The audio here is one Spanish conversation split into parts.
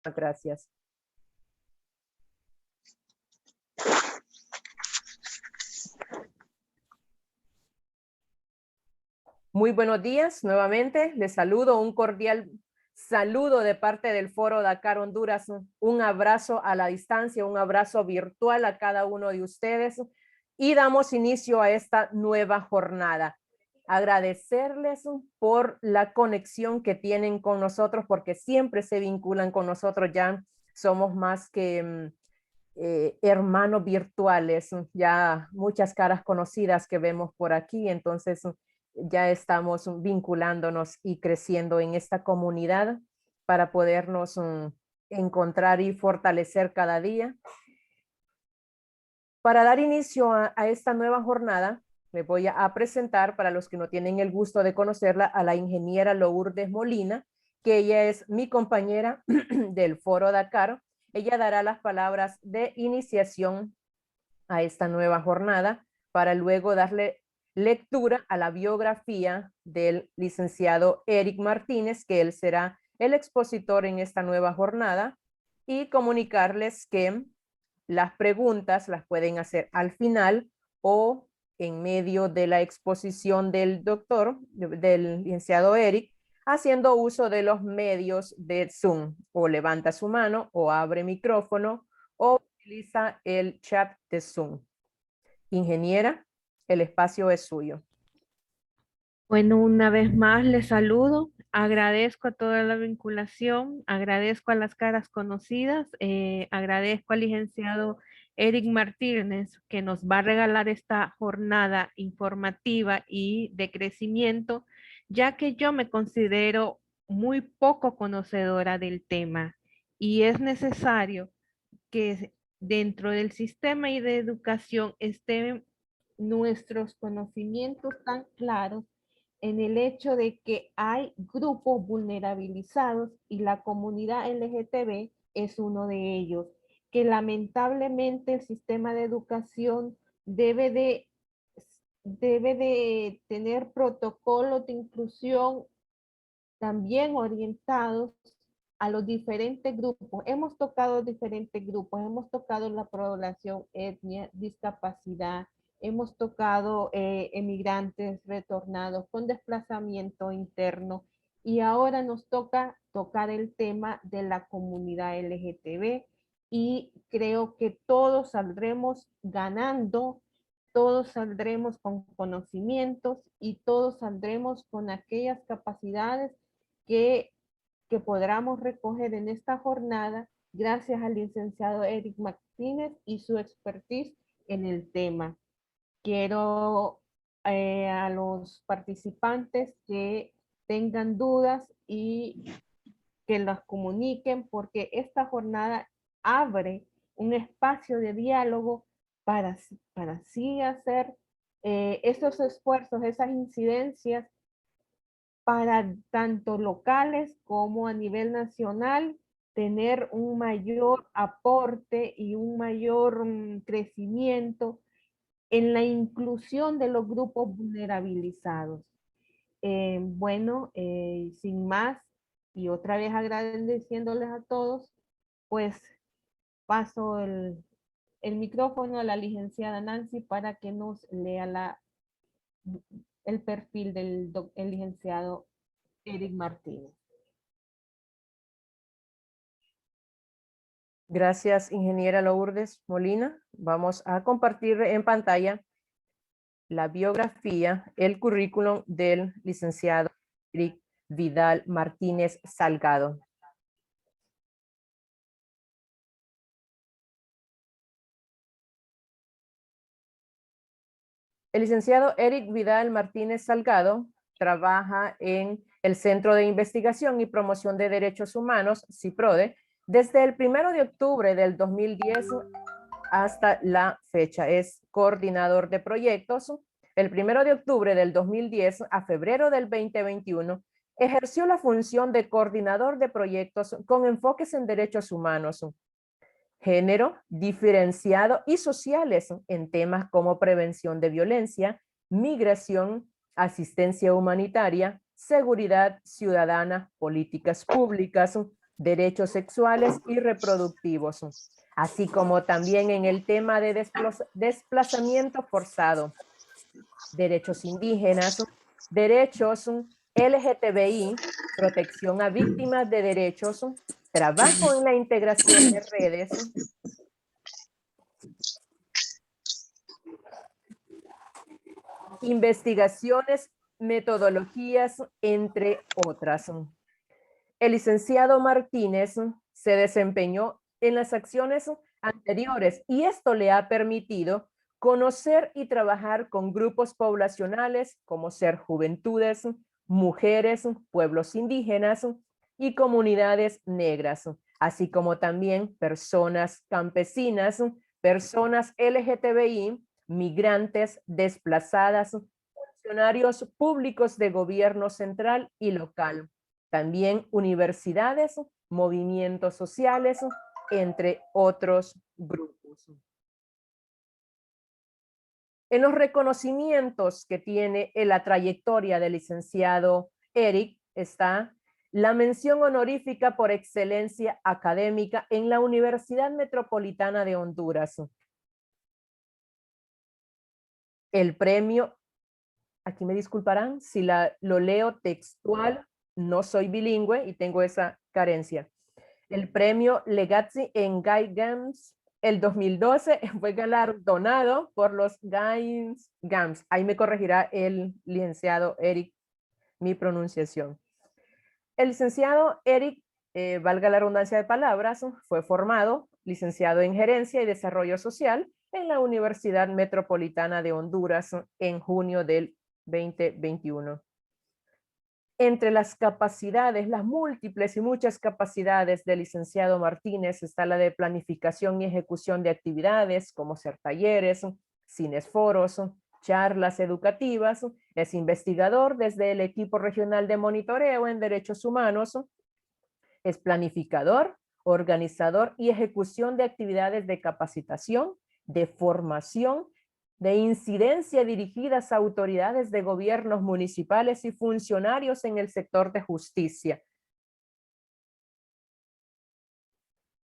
Gracias. Muy buenos días nuevamente. Les saludo, un cordial saludo de parte del Foro Dakar Honduras. Un abrazo a la distancia, un abrazo virtual a cada uno de ustedes y damos inicio a esta nueva jornada. Agradecerles por la conexión que tienen con nosotros porque siempre se vinculan con nosotros. Ya somos más que hermanos virtuales, ya muchas caras conocidas que vemos por aquí, entonces ya estamos vinculándonos y creciendo en esta comunidad para podernos encontrar y fortalecer cada día. Para dar inicio a esta nueva jornada, me voy a presentar, para los que no tienen el gusto de conocerla, a la ingeniera Lourdes Molina, que ella es mi compañera del Foro Dakar. Ella dará las palabras de iniciación a esta nueva jornada para luego darle lectura a la biografía del licenciado Eric Martínez, que él será el expositor en esta nueva jornada, y comunicarles que las preguntas las pueden hacer al final o en medio de la exposición del del licenciado Eric, haciendo uso de los medios de Zoom, o levanta su mano o abre micrófono o utiliza el chat de Zoom. Ingeniera, el espacio es suyo. Bueno, una vez más les saludo, agradezco a toda la vinculación, agradezco a las caras conocidas, agradezco al licenciado Eric Martínez que nos va a regalar esta jornada informativa y de crecimiento, ya que yo me considero muy poco conocedora del tema y es necesario que dentro del sistema y de educación estén nuestros conocimientos tan claros en el hecho de que hay grupos vulnerabilizados y la comunidad LGTB es uno de ellos, que lamentablemente el sistema de educación debe de tener protocolos de inclusión también orientados a los diferentes grupos. Hemos tocado diferentes grupos, hemos tocado la población, etnia, discapacidad, hemos tocado emigrantes retornados con desplazamiento interno y ahora nos toca tocar el tema de la comunidad LGTB y creo que todos saldremos ganando, todos saldremos con conocimientos y todos saldremos con aquellas capacidades que, que podamos recoger en esta jornada gracias al licenciado Eric Martínez y su expertise en el tema. Quiero a los participantes que tengan dudas y que las comuniquen porque esta jornada abre un espacio de diálogo para así hacer esos esfuerzos, esas incidencias para tanto locales como a nivel nacional, tener un mayor aporte y un mayor crecimiento en la inclusión de los grupos vulnerabilizados. Sin más, y otra vez agradeciéndoles a todos, pues paso el micrófono a la licenciada Nancy para que nos lea el perfil del el licenciado Eric Martínez. Gracias, ingeniera Lourdes Molina. Vamos a compartir en pantalla la biografía, el currículum del licenciado Eric Vidal Martínez Salgado. El licenciado Eric Vidal Martínez Salgado trabaja en el Centro de Investigación y Promoción de Derechos Humanos, CIPRODE, desde el 1 de octubre del 2010 hasta la fecha. Es coordinador de proyectos. El 1 de octubre del 2010 a febrero del 2021 ejerció la función de coordinador de proyectos con enfoques en derechos humanos, género, diferenciado y sociales en temas como prevención de violencia, migración, asistencia humanitaria, seguridad ciudadana, políticas públicas, derechos sexuales y reproductivos, así como también en el tema de desplazamiento forzado, derechos indígenas, derechos LGTBI, protección a víctimas de derechos, trabajo en la integración de redes, investigaciones, metodologías, entre otras. El licenciado Martínez se desempeñó en las acciones anteriores y esto le ha permitido conocer y trabajar con grupos poblacionales como ser juventudes, mujeres, pueblos indígenas y comunidades negras, así como también personas campesinas, personas LGTBI, migrantes, desplazadas, funcionarios públicos de gobierno central y local, también universidades, movimientos sociales, entre otros grupos. En los reconocimientos que tiene en la trayectoria del licenciado Eric está la mención honorífica por excelencia académica en la Universidad Metropolitana de Honduras. El premio, aquí me disculparán si lo leo textual, no soy bilingüe y tengo esa carencia. El premio Legacy en Guy Gams el 2012 fue galardonado por los Guy Gams. Ahí me corregirá el licenciado Eric mi pronunciación. El licenciado Eric, valga la redundancia de palabras, fue formado licenciado en Gerencia y Desarrollo Social en la Universidad Metropolitana de Honduras en junio del 2021. Entre las capacidades, las múltiples y muchas capacidades del licenciado Martínez está la de planificación y ejecución de actividades como ser talleres, cines foros, charlas educativas, es investigador desde el equipo regional de monitoreo en derechos humanos, es planificador, organizador y ejecución de actividades de capacitación, de formación, de incidencia dirigidas a autoridades de gobiernos municipales y funcionarios en el sector de justicia.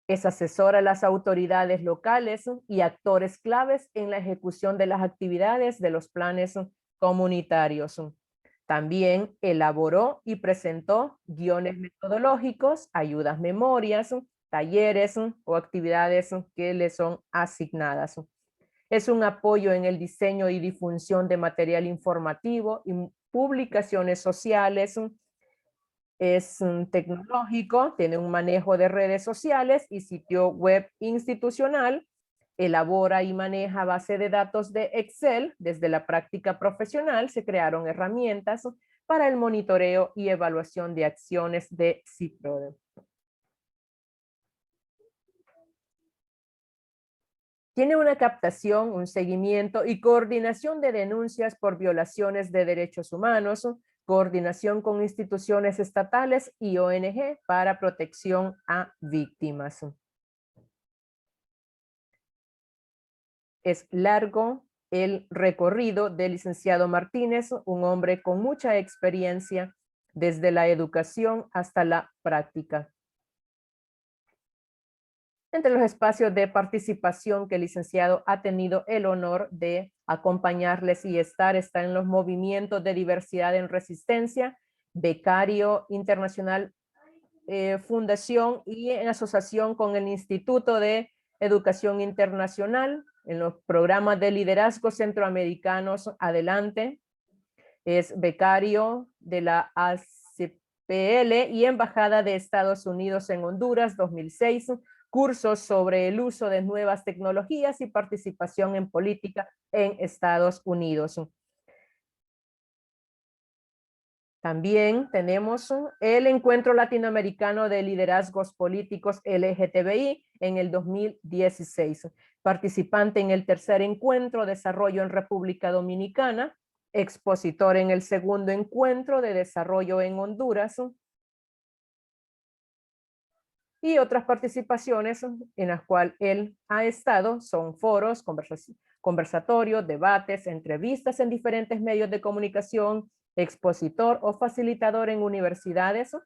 Es asesora a las autoridades locales y actores claves en la ejecución de las actividades de los planes comunitarios. También elaboró y presentó guiones metodológicos, ayudas memorias, talleres o actividades que le son asignadas. Es un apoyo en el diseño y difusión de material informativo y publicaciones sociales. Es tecnológico, tiene un manejo de redes sociales y sitio web institucional. Elabora y maneja base de datos de Excel. Desde la práctica profesional se crearon herramientas para el monitoreo y evaluación de acciones de CIPRODE. Tiene una captación, un seguimiento y coordinación de denuncias por violaciones de derechos humanos, coordinación con instituciones estatales y ONG para protección a víctimas. Es largo el recorrido del licenciado Martínez, un hombre con mucha experiencia desde la educación hasta la práctica. Entre los espacios de participación que el licenciado ha tenido el honor de acompañarles y está en los movimientos de diversidad en resistencia, becario internacional fundación y en asociación con el Instituto de Educación Internacional, en los programas de liderazgo centroamericanos Adelante, es becario de la ACPL y Embajada de Estados Unidos en Honduras 2006, cursos sobre el uso de nuevas tecnologías y participación en política en Estados Unidos. También tenemos el Encuentro Latinoamericano de Liderazgos Políticos LGTBI en el 2016. Participante en el tercer encuentro Desarrollo en República Dominicana, expositor en el segundo encuentro de Desarrollo en Honduras, y otras participaciones en las cuales él ha estado son foros, conversatorios, debates, entrevistas en diferentes medios de comunicación, expositor o facilitador en universidades,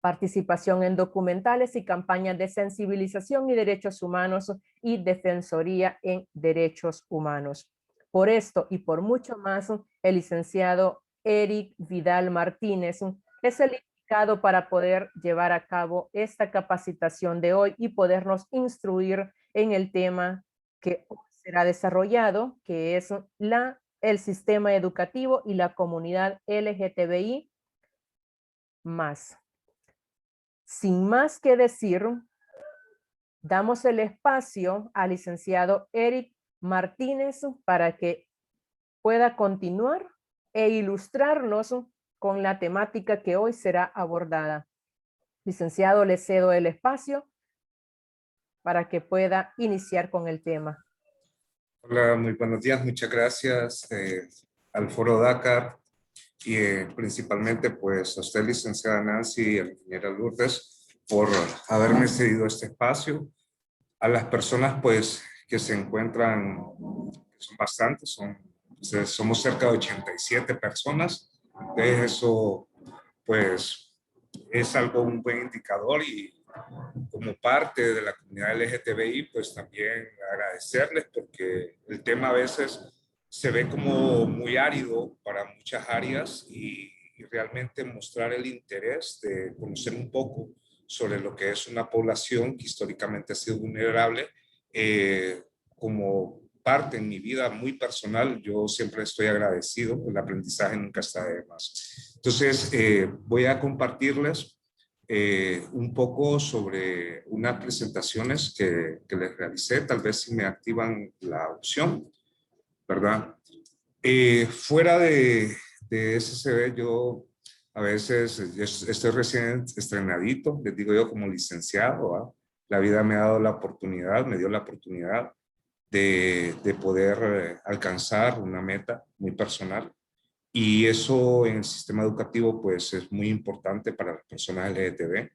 participación en documentales y campañas de sensibilización y derechos humanos y defensoría en derechos humanos. Por esto y por mucho más, el licenciado Eric Vidal Martínez es el indicado para poder llevar a cabo esta capacitación de hoy y podernos instruir en el tema que será desarrollado, que es el sistema educativo y la comunidad LGTBI más. Sin más que decir, damos el espacio al licenciado Eric Martínez para que pueda continuar e ilustrarnos con la temática que hoy será abordada. Licenciado, le cedo el espacio para que pueda iniciar con el tema. Hola, muy buenos días. Muchas gracias al Foro Dakar y principalmente pues a usted, licenciada Nancy, y a la ingeniera Lourdes, por haberme cedido este espacio. A las personas pues que se encuentran, que son bastantes, somos cerca de 87 personas. Entonces eso pues es algo, un buen indicador, y como parte de la comunidad LGTBI, pues también agradecerles, porque el tema a veces se ve como muy árido para muchas áreas, y realmente mostrar el interés de conocer un poco sobre lo que es una población que históricamente ha sido vulnerable. Como parte en mi vida muy personal, yo siempre estoy agradecido, el aprendizaje nunca está de más. Entonces, voy a compartirles un poco sobre unas presentaciones que les realicé, tal vez si me activan la opción, ¿verdad? Fuera de SCB, yo a veces estoy recién estrenadito, les digo yo, como licenciado, ¿verdad? La vida me ha dado la oportunidad, me dio la oportunidad de poder alcanzar una meta muy personal. Y eso en el sistema educativo pues es muy importante para las personas LGTB.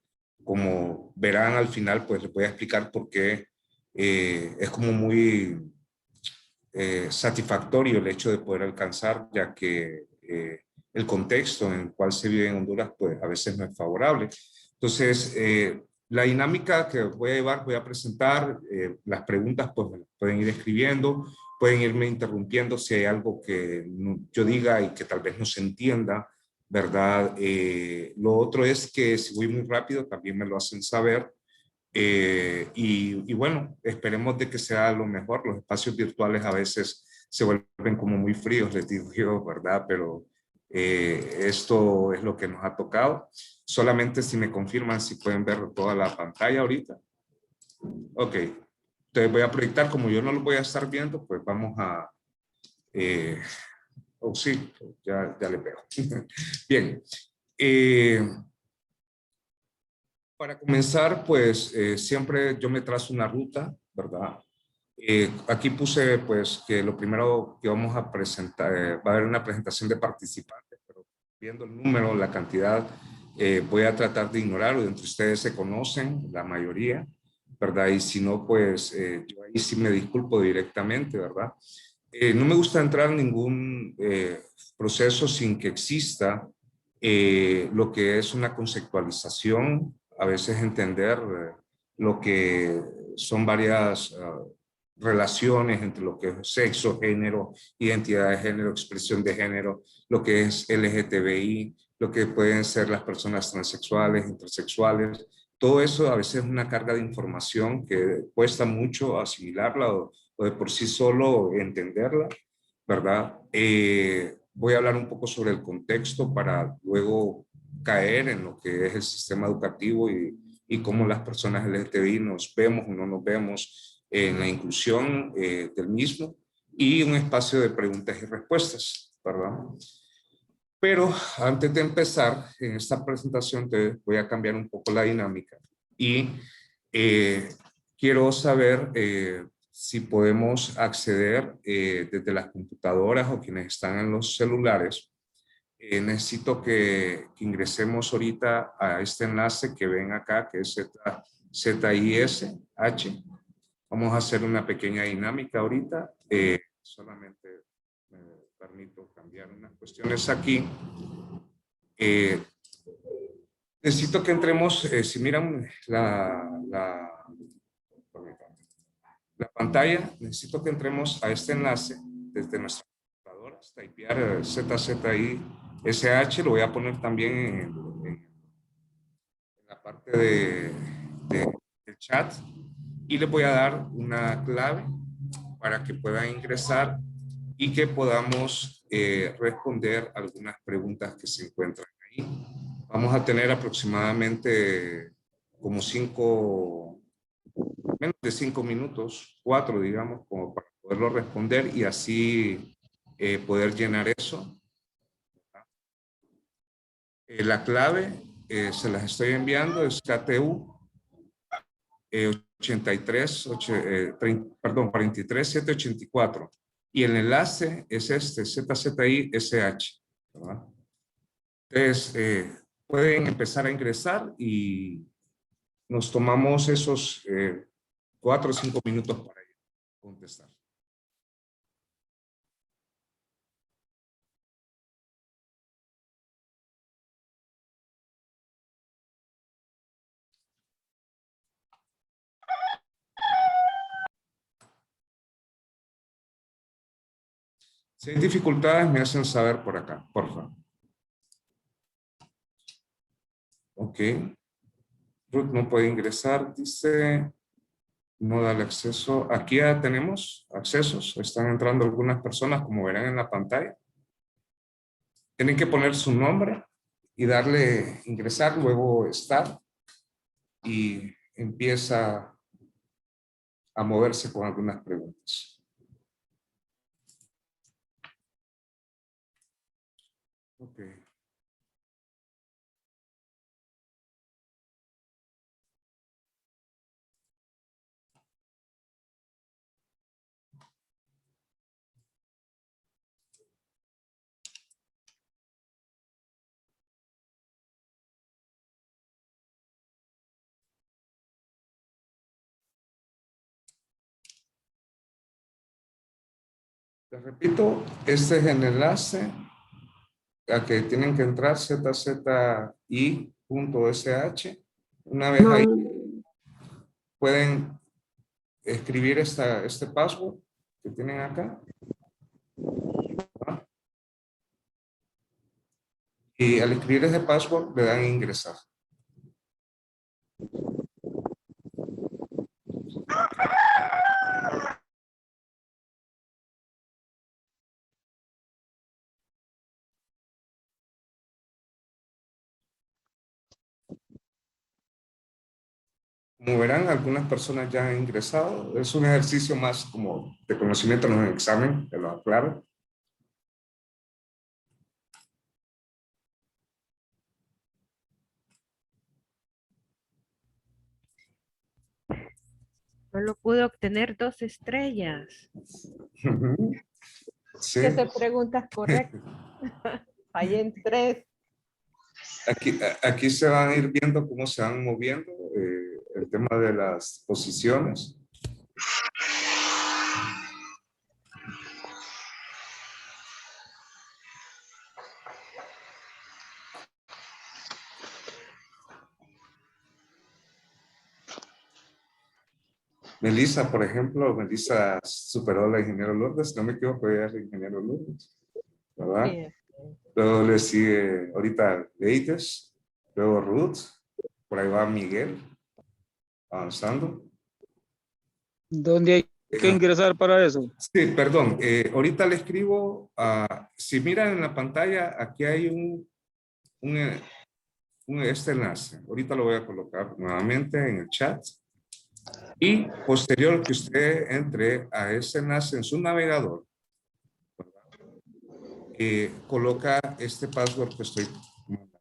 Como verán al final, pues les voy a explicar por qué es como muy satisfactorio el hecho de poder alcanzar, ya que el contexto en el cual se vive en Honduras pues a veces no es favorable. Entonces, la dinámica que voy a llevar, voy a presentar las preguntas, pues me las pueden ir escribiendo, pueden irme interrumpiendo si hay algo que yo diga y que tal vez no se entienda, ¿verdad? Lo otro es que si voy muy rápido también me lo hacen saber. Y bueno, esperemos de que sea lo mejor. Los espacios virtuales a veces se vuelven como muy fríos, les digo yo, ¿verdad? Pero esto es lo que nos ha tocado. Solamente si me confirman si pueden ver toda la pantalla ahorita. Ok, entonces voy a proyectar, como yo no lo voy a estar viendo, pues vamos a... oh, sí, ya le veo. Bien. Para comenzar, pues siempre yo me trazo una ruta, ¿verdad? Aquí puse pues que lo primero que vamos a presentar, va a haber una presentación de participantes, pero viendo el número, la cantidad, voy a tratar de ignorar, o entre ustedes se conocen, la mayoría, ¿verdad? Y si no, pues yo ahí sí me disculpo directamente, ¿verdad? No me gusta entrar en ningún proceso sin que exista lo que es una conceptualización, a veces entender lo que son varias relaciones entre lo que es sexo, género, identidad de género, expresión de género, lo que es LGTBI, lo que pueden ser las personas transexuales, intersexuales. Todo eso a veces es una carga de información que cuesta mucho asimilarla o de por sí solo entenderla, ¿verdad? Voy a hablar un poco sobre el contexto para luego caer en lo que es el sistema educativo y cómo las personas LGTBI nos vemos o no nos vemos en la inclusión del mismo, y un espacio de preguntas y respuestas, ¿verdad? Pero antes de empezar en esta presentación, te voy a cambiar un poco la dinámica y quiero saber si podemos acceder desde las computadoras o quienes están en los celulares. Necesito que ingresemos ahorita a este enlace que ven acá, que es ZISH. Vamos a hacer una pequeña dinámica ahorita. Solamente me permito cambiar unas cuestiones aquí. Necesito que entremos, si miran la pantalla, necesito que entremos a este enlace desde nuestra computadora, typear ZZISH, lo voy a poner también en la parte del chat y le voy a dar una clave para que puedan ingresar y que podamos responder algunas preguntas que se encuentran ahí. Vamos a tener aproximadamente como menos de 5 minutos, 4 digamos, como para poderlo responder y así poder llenar eso. La clave se las estoy enviando, es KTU 43784 y el enlace es este, ZZISH, ¿verdad? Entonces, pueden empezar a ingresar y nos tomamos esos 4 o 5 minutos para contestar. Si hay dificultades, me hacen saber por acá, por favor. Ok. Ruth no puede ingresar, dice, no da el acceso. Aquí ya tenemos accesos, están entrando algunas personas, como verán en la pantalla. Tienen que poner su nombre y darle ingresar, luego start, y empieza a moverse con algunas preguntas. Ok. Les repito, este es el enlace a que tienen que entrar, zzI.sh. Una vez ahí, pueden escribir este password que tienen acá. ¿Ah? Y al escribir ese password, le dan a ingresar. Como verán, algunas personas ya han ingresado. Es un ejercicio más como de conocimiento en un examen, te lo aclaro. Solo pude obtener 2 estrellas. Sí. 7 preguntas correctas. Fallé en 3. Aquí se van a ir viendo cómo se van moviendo el tema de las posiciones. Melissa, por ejemplo, Melissa superó a la ingeniero Lourdes, no me equivoco, ella es la ingeniero Lourdes, ¿verdad? Sí. Luego le sigue ahorita Leites, luego Ruth, por ahí va Miguel, avanzando. ¿Dónde hay que ingresar para eso? Sí, perdón, ahorita le escribo, si miran en la pantalla, aquí hay este enlace, ahorita lo voy a colocar nuevamente en el chat. Y posterior que usted entre a ese enlace en su navegador, coloca este password que estoy mandando.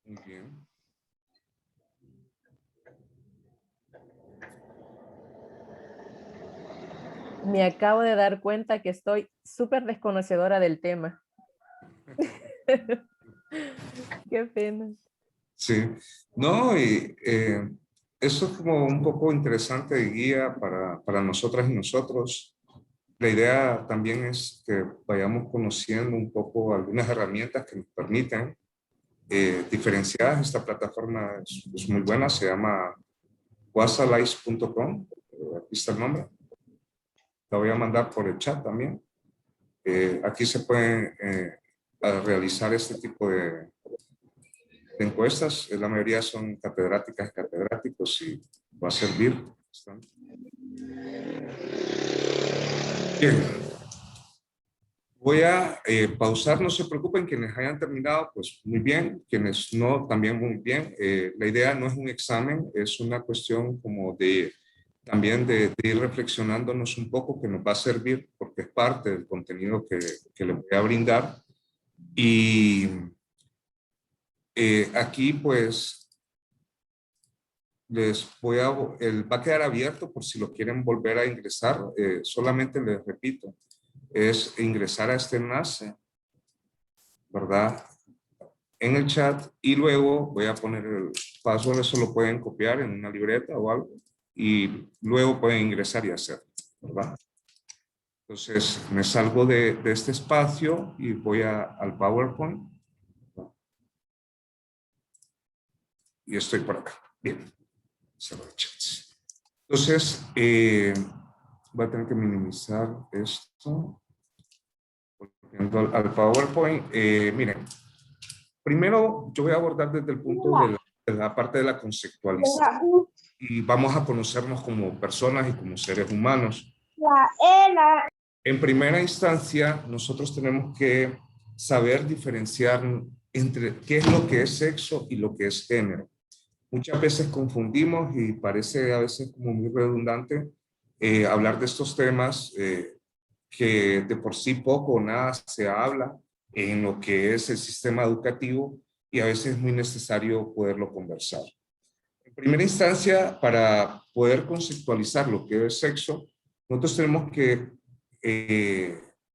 Muy bien. Me acabo de dar cuenta que estoy súper desconocedora del tema. Qué pena. Sí, no, y eso es como un poco interesante de guía para nosotras y nosotros. La idea también es que vayamos conociendo un poco algunas herramientas que nos permiten diferenciar. Esta plataforma es muy buena, se llama wasalice.com, aquí está el nombre. La voy a mandar por el chat también. Aquí se pueden realizar este tipo de encuestas. La mayoría son catedráticas y catedráticos y va a servir. Bien. Voy a pausar, no se preocupen, quienes hayan terminado, pues muy bien, quienes no, también muy bien. La idea no es un examen, es una cuestión como de también de ir reflexionándonos un poco, que nos va a servir porque es parte del contenido que le voy a brindar. Y aquí pues les voy a, va a quedar abierto por si lo quieren volver a ingresar. Solamente les repito, es ingresar a este enlace, ¿verdad? En el chat, y luego voy a poner el password. Eso lo pueden copiar en una libreta o algo y luego pueden ingresar y hacer, ¿verdad? Entonces me salgo de este espacio y voy al PowerPoint, ¿verdad? Y estoy por acá. Bien, cerro el chat. Entonces voy a tener que minimizar esto. Volviendo al PowerPoint, miren, primero yo voy a abordar desde el punto de la parte de la conceptualización y vamos a conocernos como personas y como seres humanos. En primera instancia, nosotros tenemos que saber diferenciar entre qué es lo que es sexo y lo que es género. Muchas veces confundimos y parece a veces como muy redundante hablar de estos temas que de por sí poco o nada se habla en lo que es el sistema educativo y a veces es muy necesario poderlo conversar. En primera instancia, para poder conceptualizar lo que es sexo, nosotros tenemos que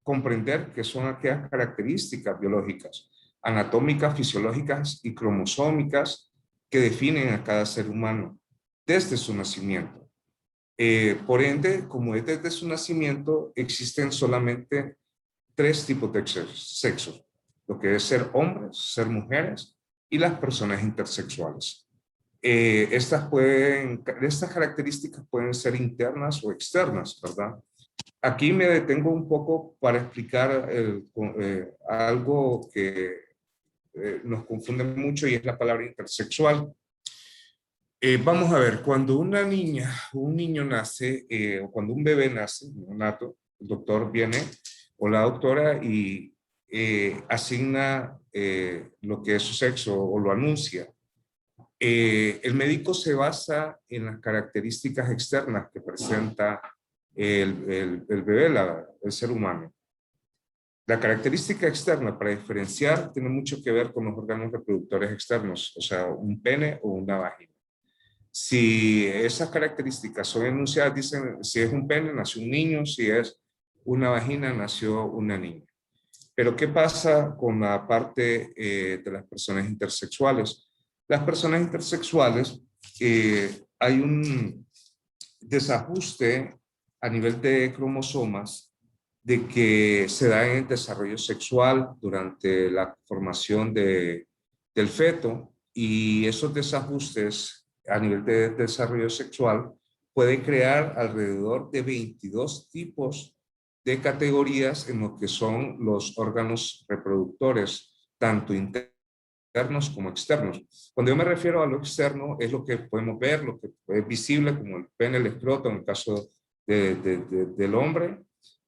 comprender que son aquellas características biológicas, anatómicas, fisiológicas y cromosómicas que definen a cada ser humano desde su nacimiento. Por ende, como es desde su nacimiento, existen solamente 3 tipos de sexo, lo que es ser hombres, ser mujeres y las personas intersexuales. Estas características pueden ser internas o externas, ¿verdad? Aquí me detengo un poco para explicar algo que nos confunde mucho y es la palabra intersexual. Vamos a ver, cuando una niña o un niño nace, o cuando un bebé nace, neonato, el doctor viene o la doctora y asigna lo que es su sexo o lo anuncia. El médico se basa en las características externas que presenta el bebé, el ser humano. La característica externa para diferenciar tiene mucho que ver con los órganos reproductores externos, o sea, un pene o una vagina. Si esas características son enunciadas, dicen si es un pene, nació un niño, si es una vagina, nació una niña. Pero ¿qué pasa con la parte de las personas intersexuales? Las personas intersexuales, hay un desajuste a nivel de cromosomas de que se da en el desarrollo sexual durante la formación del feto, y esos desajustes a nivel de desarrollo sexual puede crear alrededor de 22 tipos de categorías en lo que son los órganos reproductores, tanto internos como externos. Cuando yo me refiero a lo externo, es lo que podemos ver, lo que es visible, como el pene, el escroto, en el caso del hombre,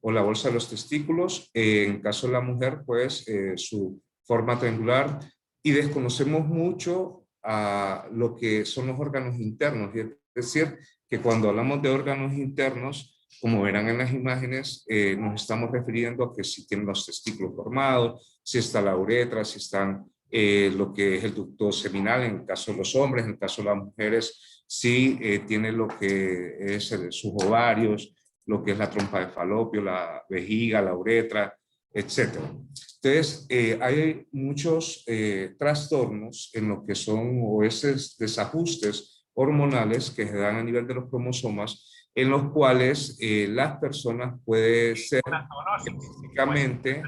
o la bolsa de los testículos. En el caso de la mujer, pues su forma triangular, y desconocemos mucho a lo que son los órganos internos. Es decir, que cuando hablamos de órganos internos, como verán en las imágenes, nos estamos refiriendo a que si tienen los testículos formados, si está la uretra, si están lo que es el ducto seminal en el caso de los hombres, en el caso de las mujeres, si tiene lo que es sus ovarios, lo que es la trompa de falopio, la vejiga, la uretra, etcétera. Entonces, hay muchos trastornos en lo que son o esos desajustes hormonales que se dan a nivel de los cromosomas, en los cuales las personas pueden ser físicamente,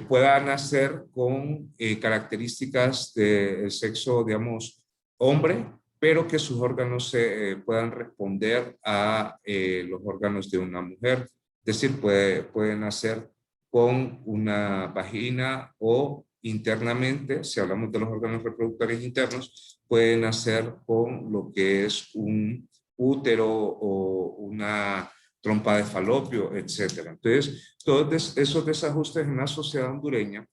puedan nacer con características del sexo, digamos, hombre, pero que sus órganos puedan responder a los órganos de una mujer. Es decir, pueden nacer con una vagina o internamente, si hablamos de los órganos reproductores internos, pueden nacer con lo que es un útero o una trompa de falopio, etcétera. Entonces, todos esos desajustes en la sociedad hondureña,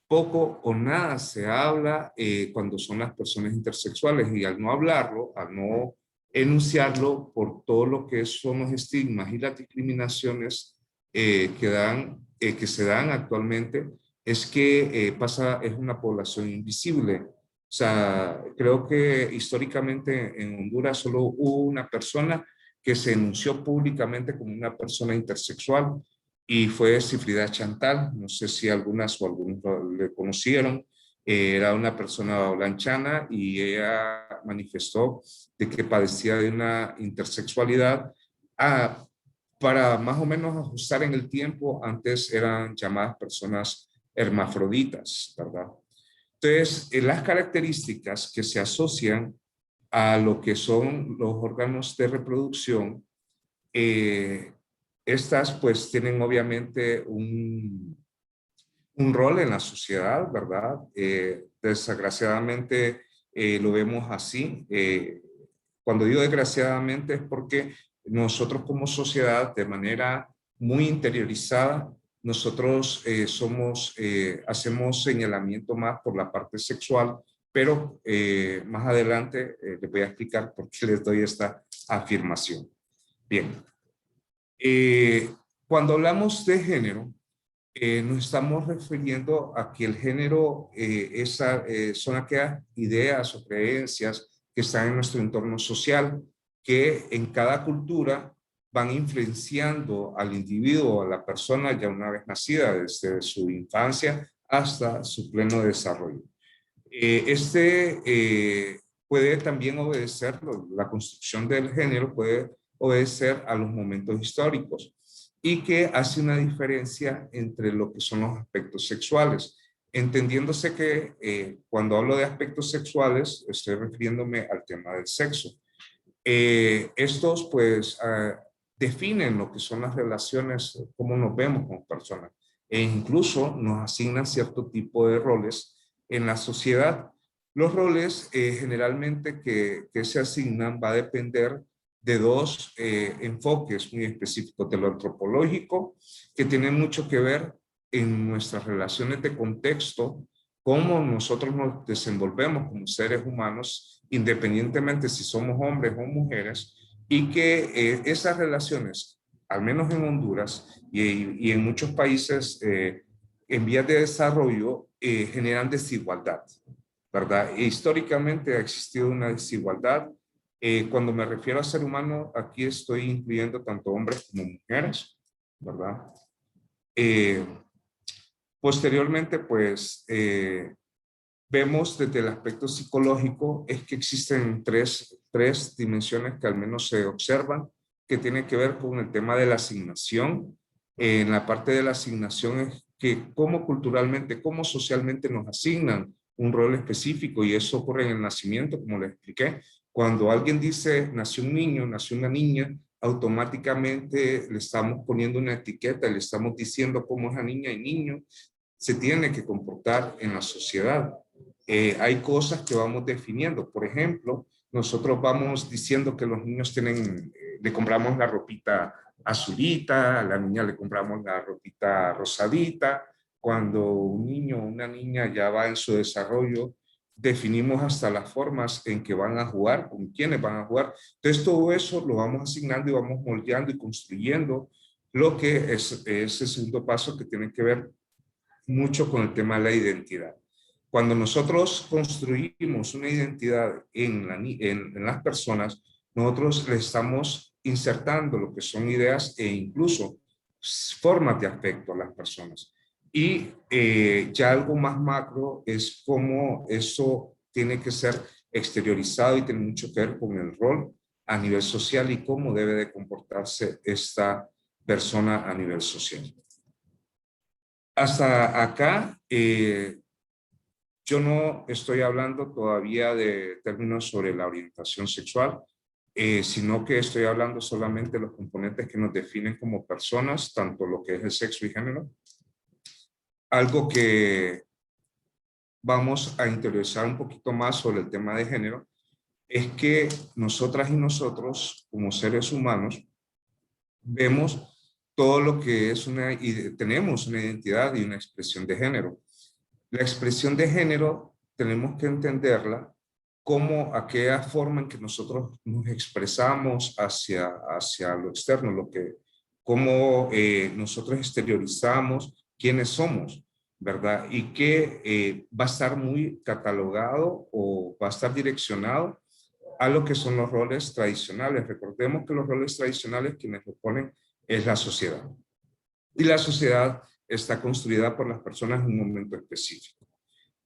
poco o nada se habla cuando son las personas intersexuales, y al no hablarlo, al no enunciarlo por todo lo que son los estigmas y las discriminaciones que se dan actualmente, es que es una población invisible. O sea, creo que históricamente en Honduras solo hubo una persona que se enunció públicamente como una persona intersexual, y fue Cifrida Chantal. No sé si algunas o algunos le conocieron. Era una persona blanchana y ella manifestó de que padecía de una intersexualidad. Para más o menos ajustar en el tiempo, antes eran llamadas personas hermafroditas, ¿verdad? Entonces, las características que se asocian a lo que son los órganos de reproducción, estas pues tienen obviamente un rol en la sociedad, ¿verdad? Desgraciadamente lo vemos así. Cuando digo desgraciadamente es porque nosotros como sociedad, de manera muy interiorizada, nosotros hacemos señalamiento más por la parte sexual, pero más adelante les voy a explicar por qué les doy esta afirmación. Bien. Cuando hablamos de género, nos estamos refiriendo a que el género son aquellas ideas o creencias que están en nuestro entorno social, que en cada cultura van influenciando al individuo, a la persona ya una vez nacida, desde su infancia hasta su pleno desarrollo. Puede también obedecer, la construcción del género puede obedecer a los momentos históricos, y que hace una diferencia entre lo que son los aspectos sexuales, entendiéndose que cuando hablo de aspectos sexuales estoy refiriéndome al tema del sexo. Estos pues definen lo que son las relaciones, cómo nos vemos como personas, e incluso nos asignan cierto tipo de roles en la sociedad. Los roles generalmente que se asignan va a depender de dos enfoques muy específicos, de lo antropológico, que tienen mucho que ver en nuestras relaciones de contexto, cómo nosotros nos desenvolvemos como seres humanos, independientemente si somos hombres o mujeres, y que esas relaciones, al menos en Honduras y en muchos países en vías de desarrollo, generan desigualdad, ¿verdad? E históricamente ha existido una desigualdad. Cuando me refiero a ser humano, aquí estoy incluyendo tanto hombres como mujeres, ¿verdad? Posteriormente, pues, vemos desde el aspecto psicológico es que existen tres dimensiones que al menos se observan, que tienen que ver con el tema de la asignación. En la parte de la asignación es que cómo culturalmente, cómo socialmente nos asignan un rol específico, y eso ocurre en el nacimiento, como les expliqué. Cuando alguien dice nació un niño, nació una niña, automáticamente le estamos poniendo una etiqueta, le estamos diciendo cómo esa niña y niño se tiene que comportar en la sociedad. Hay cosas que vamos definiendo. Por ejemplo, nosotros vamos diciendo que los niños le compramos la ropita azulita, a la niña le compramos la ropita rosadita. Cuando un niño o una niña ya va en su desarrollo, definimos hasta las formas en que van a jugar, con quiénes van a jugar. Entonces todo eso lo vamos asignando y vamos moldeando y construyendo lo que es ese segundo paso, que tiene que ver mucho con el tema de la identidad. Cuando nosotros construimos una identidad en las personas, nosotros le estamos insertando lo que son ideas, e incluso formas de afecto a las personas. Y ya algo más macro es cómo eso tiene que ser exteriorizado y tiene mucho que ver con el rol a nivel social y cómo debe de comportarse esta persona a nivel social. Hasta acá, yo no estoy hablando todavía de términos sobre la orientación sexual, sino que estoy hablando solamente de los componentes que nos definen como personas, tanto lo que es el sexo y género. Algo que vamos a interiorizar un poquito más sobre el tema de género es que nosotras y nosotros, como seres humanos, vemos todo lo que es tenemos una identidad y una expresión de género. La expresión de género tenemos que entenderla como aquella forma en que nosotros nos expresamos hacia lo externo, cómo nosotros exteriorizamos quiénes somos, ¿verdad? Y que va a estar muy catalogado o va a estar direccionado a lo que son los roles tradicionales. Recordemos que los roles tradicionales quienes lo ponen es la sociedad. Y la sociedad está construida por las personas en un momento específico.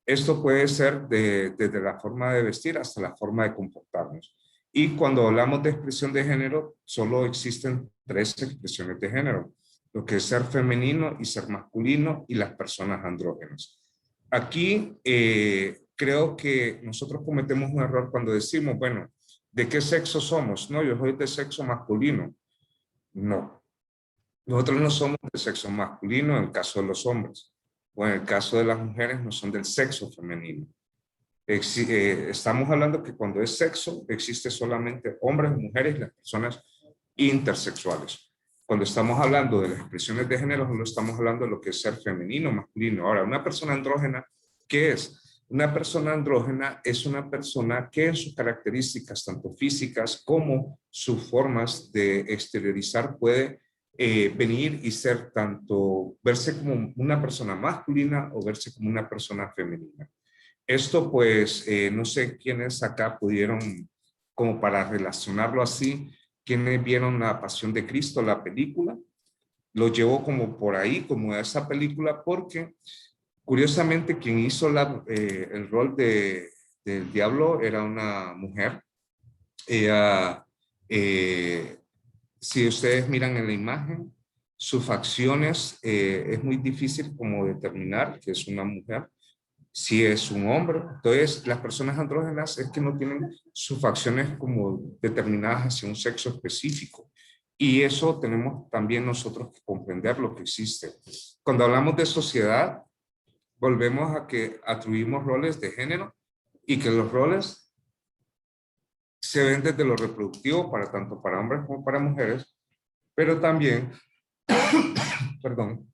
Esto puede ser desde la forma de vestir hasta la forma de comportarnos. Y cuando hablamos de expresión de género, solo existen 3 expresiones de género, lo que es ser femenino y ser masculino y las personas andrógenas. Aquí creo que nosotros cometemos un error cuando decimos, bueno, ¿de qué sexo somos? No, yo soy de sexo masculino. No, nosotros no somos de sexo masculino en el caso de los hombres, o en el caso de las mujeres no son del sexo femenino. Estamos hablando que cuando es sexo existe solamente hombres, mujeres y las personas intersexuales. Cuando estamos hablando de las expresiones de género, no estamos hablando de lo que es ser femenino o masculino. Ahora, una persona andrógena, ¿qué es? Una persona andrógena es una persona que en sus características, tanto físicas como sus formas de exteriorizar, puede venir y ser tanto, verse como una persona masculina o verse como una persona femenina. Esto pues, no sé quiénes acá pudieron, como para relacionarlo así, quienes vieron La Pasión de Cristo, la película. Lo llevo como por ahí, como esa película, porque curiosamente quien hizo el rol del diablo era una mujer. Ella, si ustedes miran en la imagen, sus facciones es muy difícil como determinar que es una mujer, si es un hombre. Entonces, las personas andrógenas es que no tienen sus facciones como determinadas hacia un sexo específico. Y eso tenemos también nosotros que comprender lo que existe. Cuando hablamos de sociedad, volvemos a que atribuimos roles de género y que los roles se ven desde lo reproductivo tanto para hombres como para mujeres, pero también, perdón,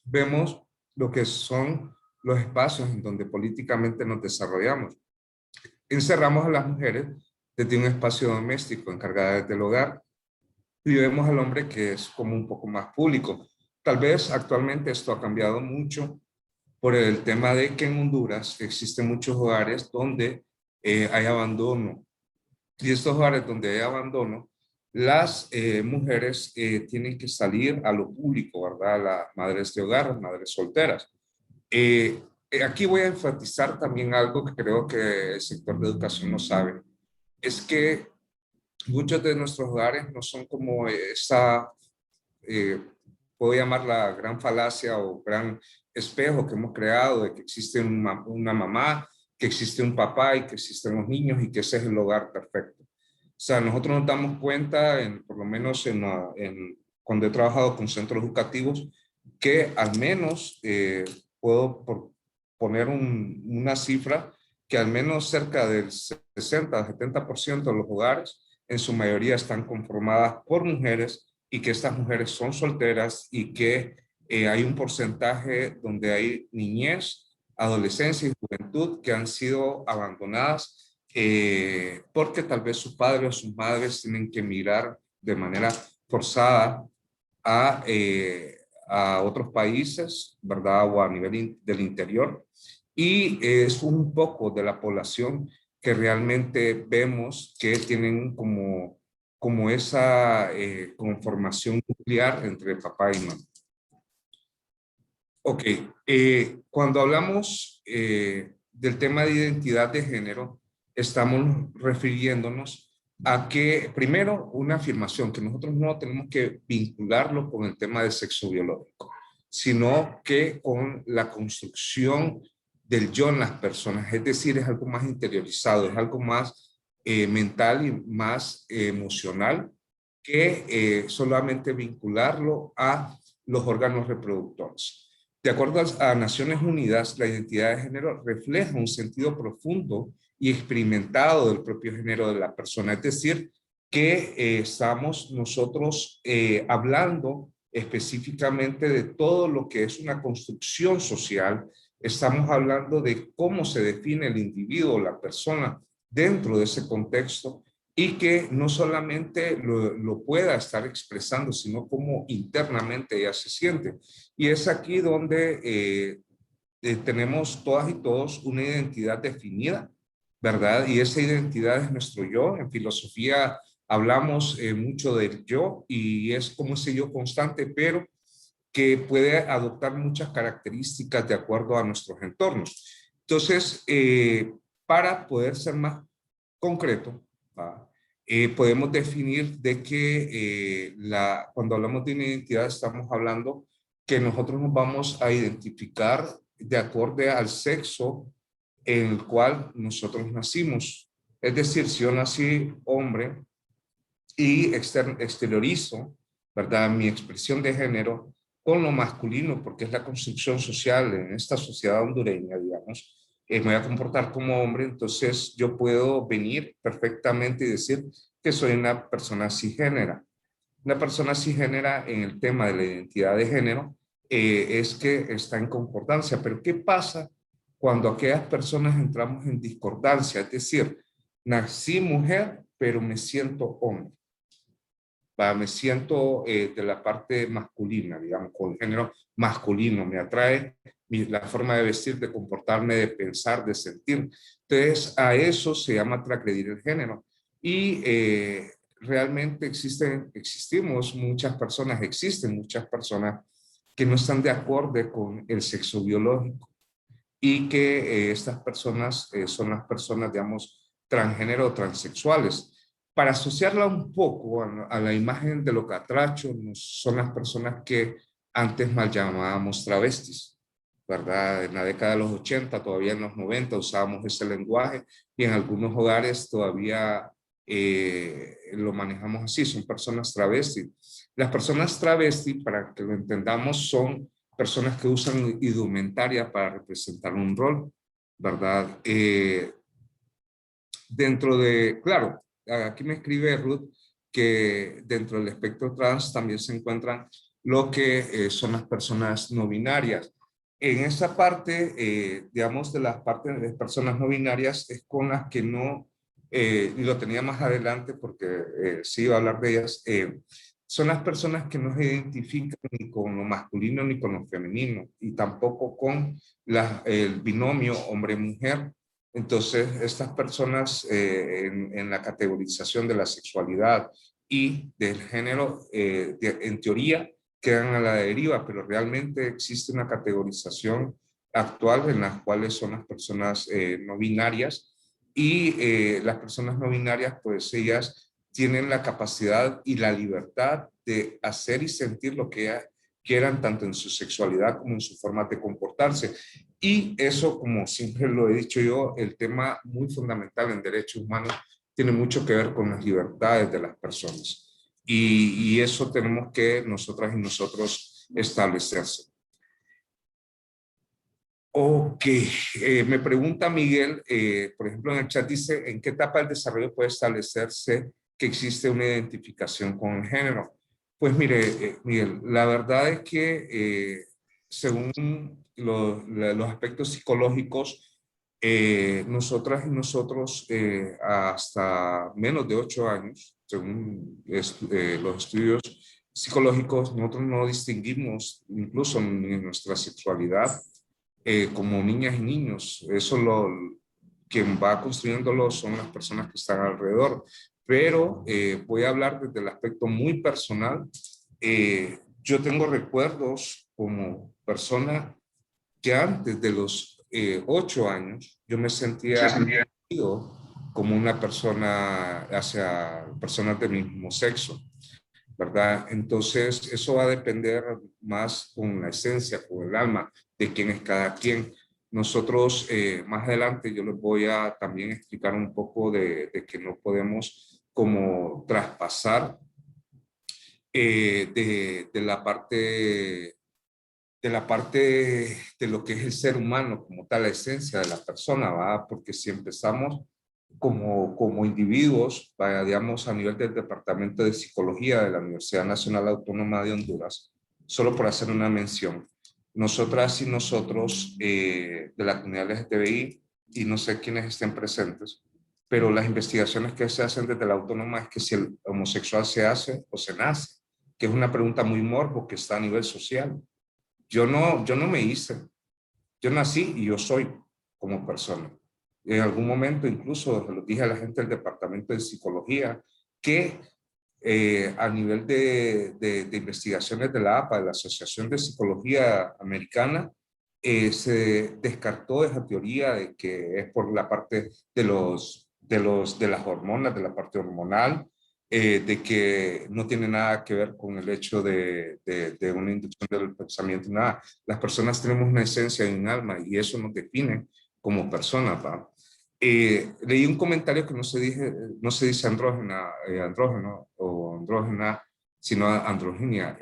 vemos lo que son los espacios en donde políticamente nos desarrollamos. Encerramos a las mujeres desde un espacio doméstico encargada del hogar y vemos al hombre que es como un poco más público. Tal vez actualmente esto ha cambiado mucho por el tema de que en Honduras existen muchos hogares donde hay abandono. Y estos hogares donde hay abandono, las mujeres tienen que salir a lo público, ¿verdad? Las madres de hogar, madres solteras. Aquí voy a enfatizar también algo que creo que el sector de educación no sabe. Es que muchos de nuestros hogares no son como puedo llamar la gran falacia o gran espejo que hemos creado de que existe una mamá, que existe un papá y que existen los niños y que ese es el hogar perfecto. O sea, nosotros nos damos cuenta, por lo menos cuando he trabajado con centros educativos, que al menos puedo poner una cifra, que al menos cerca del 60-70% de los hogares, en su mayoría están conformadas por mujeres y que estas mujeres son solteras y que hay un porcentaje donde hay niñez, adolescencia y juventud que han sido abandonadas porque tal vez sus padres o sus madres tienen que emigrar de manera forzada a otros países, ¿verdad? O a nivel del interior. Y es un poco de la población que realmente vemos que tienen como como esa conformación nuclear entre papá y mamá. Ok, cuando hablamos del tema de identidad de género, estamos refiriéndonos a que, primero, una afirmación, que nosotros no tenemos que vincularlo con el tema del sexo biológico, sino que con la construcción del yo en las personas, es decir, es algo más interiorizado, es algo más mental y más emocional que solamente vincularlo a los órganos reproductores. De acuerdo a Naciones Unidas, la identidad de género refleja un sentido profundo y experimentado del propio género de la persona. Es decir, que estamos nosotros hablando específicamente de todo lo que es una construcción social. Estamos hablando de cómo se define el individuo, la persona dentro de ese contexto, y que no solamente lo pueda estar expresando, sino cómo internamente ella se siente. Y es aquí donde tenemos todas y todos una identidad definida, ¿verdad? Y esa identidad es nuestro yo. En filosofía hablamos mucho del yo y es como ese yo constante, pero que puede adoptar muchas características de acuerdo a nuestros entornos. Entonces, para poder ser más concreto, podemos definir de que cuando hablamos de una identidad estamos hablando que nosotros nos vamos a identificar de acuerdo al sexo en el cual nosotros nacimos. Es decir, si yo nací hombre y exteriorizo, ¿verdad?, mi expresión de género con lo masculino, porque es la construcción social en esta sociedad hondureña, digamos, me voy a comportar como hombre, entonces yo puedo venir perfectamente y decir que soy una persona cisgénera. Una persona cisgénera en el tema de la identidad de género es que está en concordancia. Pero ¿qué pasa cuando aquellas personas entramos en discordancia? Es decir, nací mujer, pero me siento hombre. Me siento de la parte masculina, digamos, con el género masculino. Me atrae la forma de vestir, de comportarme, de pensar, de sentir. Entonces, a eso se llama transgredir el género. Y realmente existen muchas personas que no están de acuerdo con el sexo biológico y que estas personas son las personas, digamos, transgénero o transexuales. Para asociarla un poco a la imagen de lo catracho, son las personas que antes mal llamábamos travestis, ¿verdad? En la década de los 80, todavía en los 90 usábamos ese lenguaje y en algunos hogares todavía lo manejamos así, son personas travestis. Las personas travestis, para que lo entendamos, son personas que usan indumentaria para representar un rol, ¿verdad? Dentro de, claro, aquí me escribe Ruth que dentro del espectro trans también se encuentran lo que son las personas no binarias. En esa parte, digamos, de las partes de personas no binarias es con las que no, y lo tenía más adelante porque sí iba a hablar de ellas, son las personas que no se identifican ni con lo masculino ni con lo femenino y tampoco con el binomio hombre-mujer. Entonces, estas personas en la categorización de la sexualidad y del género, en teoría, quedan a la deriva, pero realmente existe una categorización actual en las cuales son las personas no binarias y las personas no binarias, pues ellas tienen la capacidad y la libertad de hacer y sentir lo que quieran, tanto en su sexualidad como en su forma de comportarse. Y eso, como siempre lo he dicho yo, el tema muy fundamental en derechos humanos tiene mucho que ver con las libertades de las personas. Y eso tenemos que nosotras y nosotros establecerse. Ok, me pregunta Miguel, por ejemplo en el chat dice, ¿en qué etapa del desarrollo puede establecerse que existe una identificación con el género? Pues mire, Miguel, la verdad es que según los aspectos psicológicos, nosotras y nosotros hasta menos de 8 años, según los estudios psicológicos, nosotros no distinguimos incluso en nuestra sexualidad como niñas y niños. Eso quien va construyéndolo son las personas que están alrededor. pero voy a hablar desde el aspecto muy personal. Yo tengo recuerdos como persona que antes de los 8 años yo me sentía como una persona hacia personas del mismo sexo, ¿verdad? Entonces eso va a depender más con la esencia, con el alma de quién es cada quien. Nosotros más adelante yo les voy a también explicar un poco de que no podemos como traspasar de la parte de lo que es el ser humano como tal, la esencia de la persona, ¿va? Porque si empezamos como individuos, vaya, digamos, a nivel del Departamento de Psicología de la Universidad Nacional Autónoma de Honduras, solo por hacer una mención, nosotras y nosotros de la comunidad LGTBI, y no sé quiénes estén presentes, pero las investigaciones que se hacen desde la autónoma es que si el homosexual se hace o se nace, que es una pregunta muy morbo que está a nivel social. Yo no me hice, yo nací y yo soy como persona. En algún momento incluso lo dije a la gente del Departamento de Psicología que a nivel de investigaciones de la APA, de la Asociación de Psicología Americana, se descartó esa teoría de que es por la parte de las hormonas, de la parte hormonal, de que no tiene nada que ver con el hecho de una inducción del pensamiento, nada. Las personas tenemos una esencia y un alma y eso nos define como personas, ¿va? Leí un comentario que no se dice andrógeno o andrógena, sino androginia,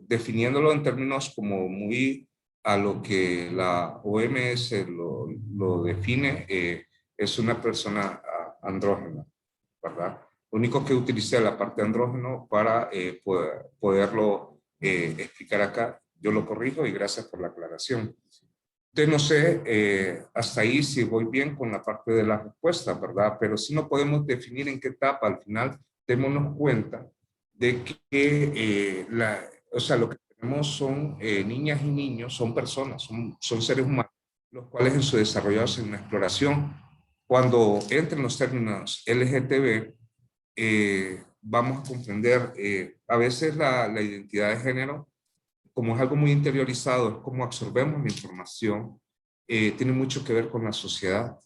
definiéndolo en términos como muy a lo que la OMS lo define, es una persona andrógena, ¿verdad? Lo único que utilicé la parte andrógeno para poderlo explicar acá. Yo lo corrijo y gracias por la aclaración. Entonces, no sé hasta ahí si voy bien con la parte de la respuesta, ¿verdad? Pero sí no podemos definir en qué etapa, al final, démonos cuenta de que o sea, lo que tenemos son niñas y niños, son personas, son seres humanos, los cuales en su desarrollo hacen una exploración. Cuando entren los términos LGTB, vamos a comprender a veces la identidad de género, como es algo muy interiorizado, es como absorbemos la información, tiene mucho que ver con la sociedad.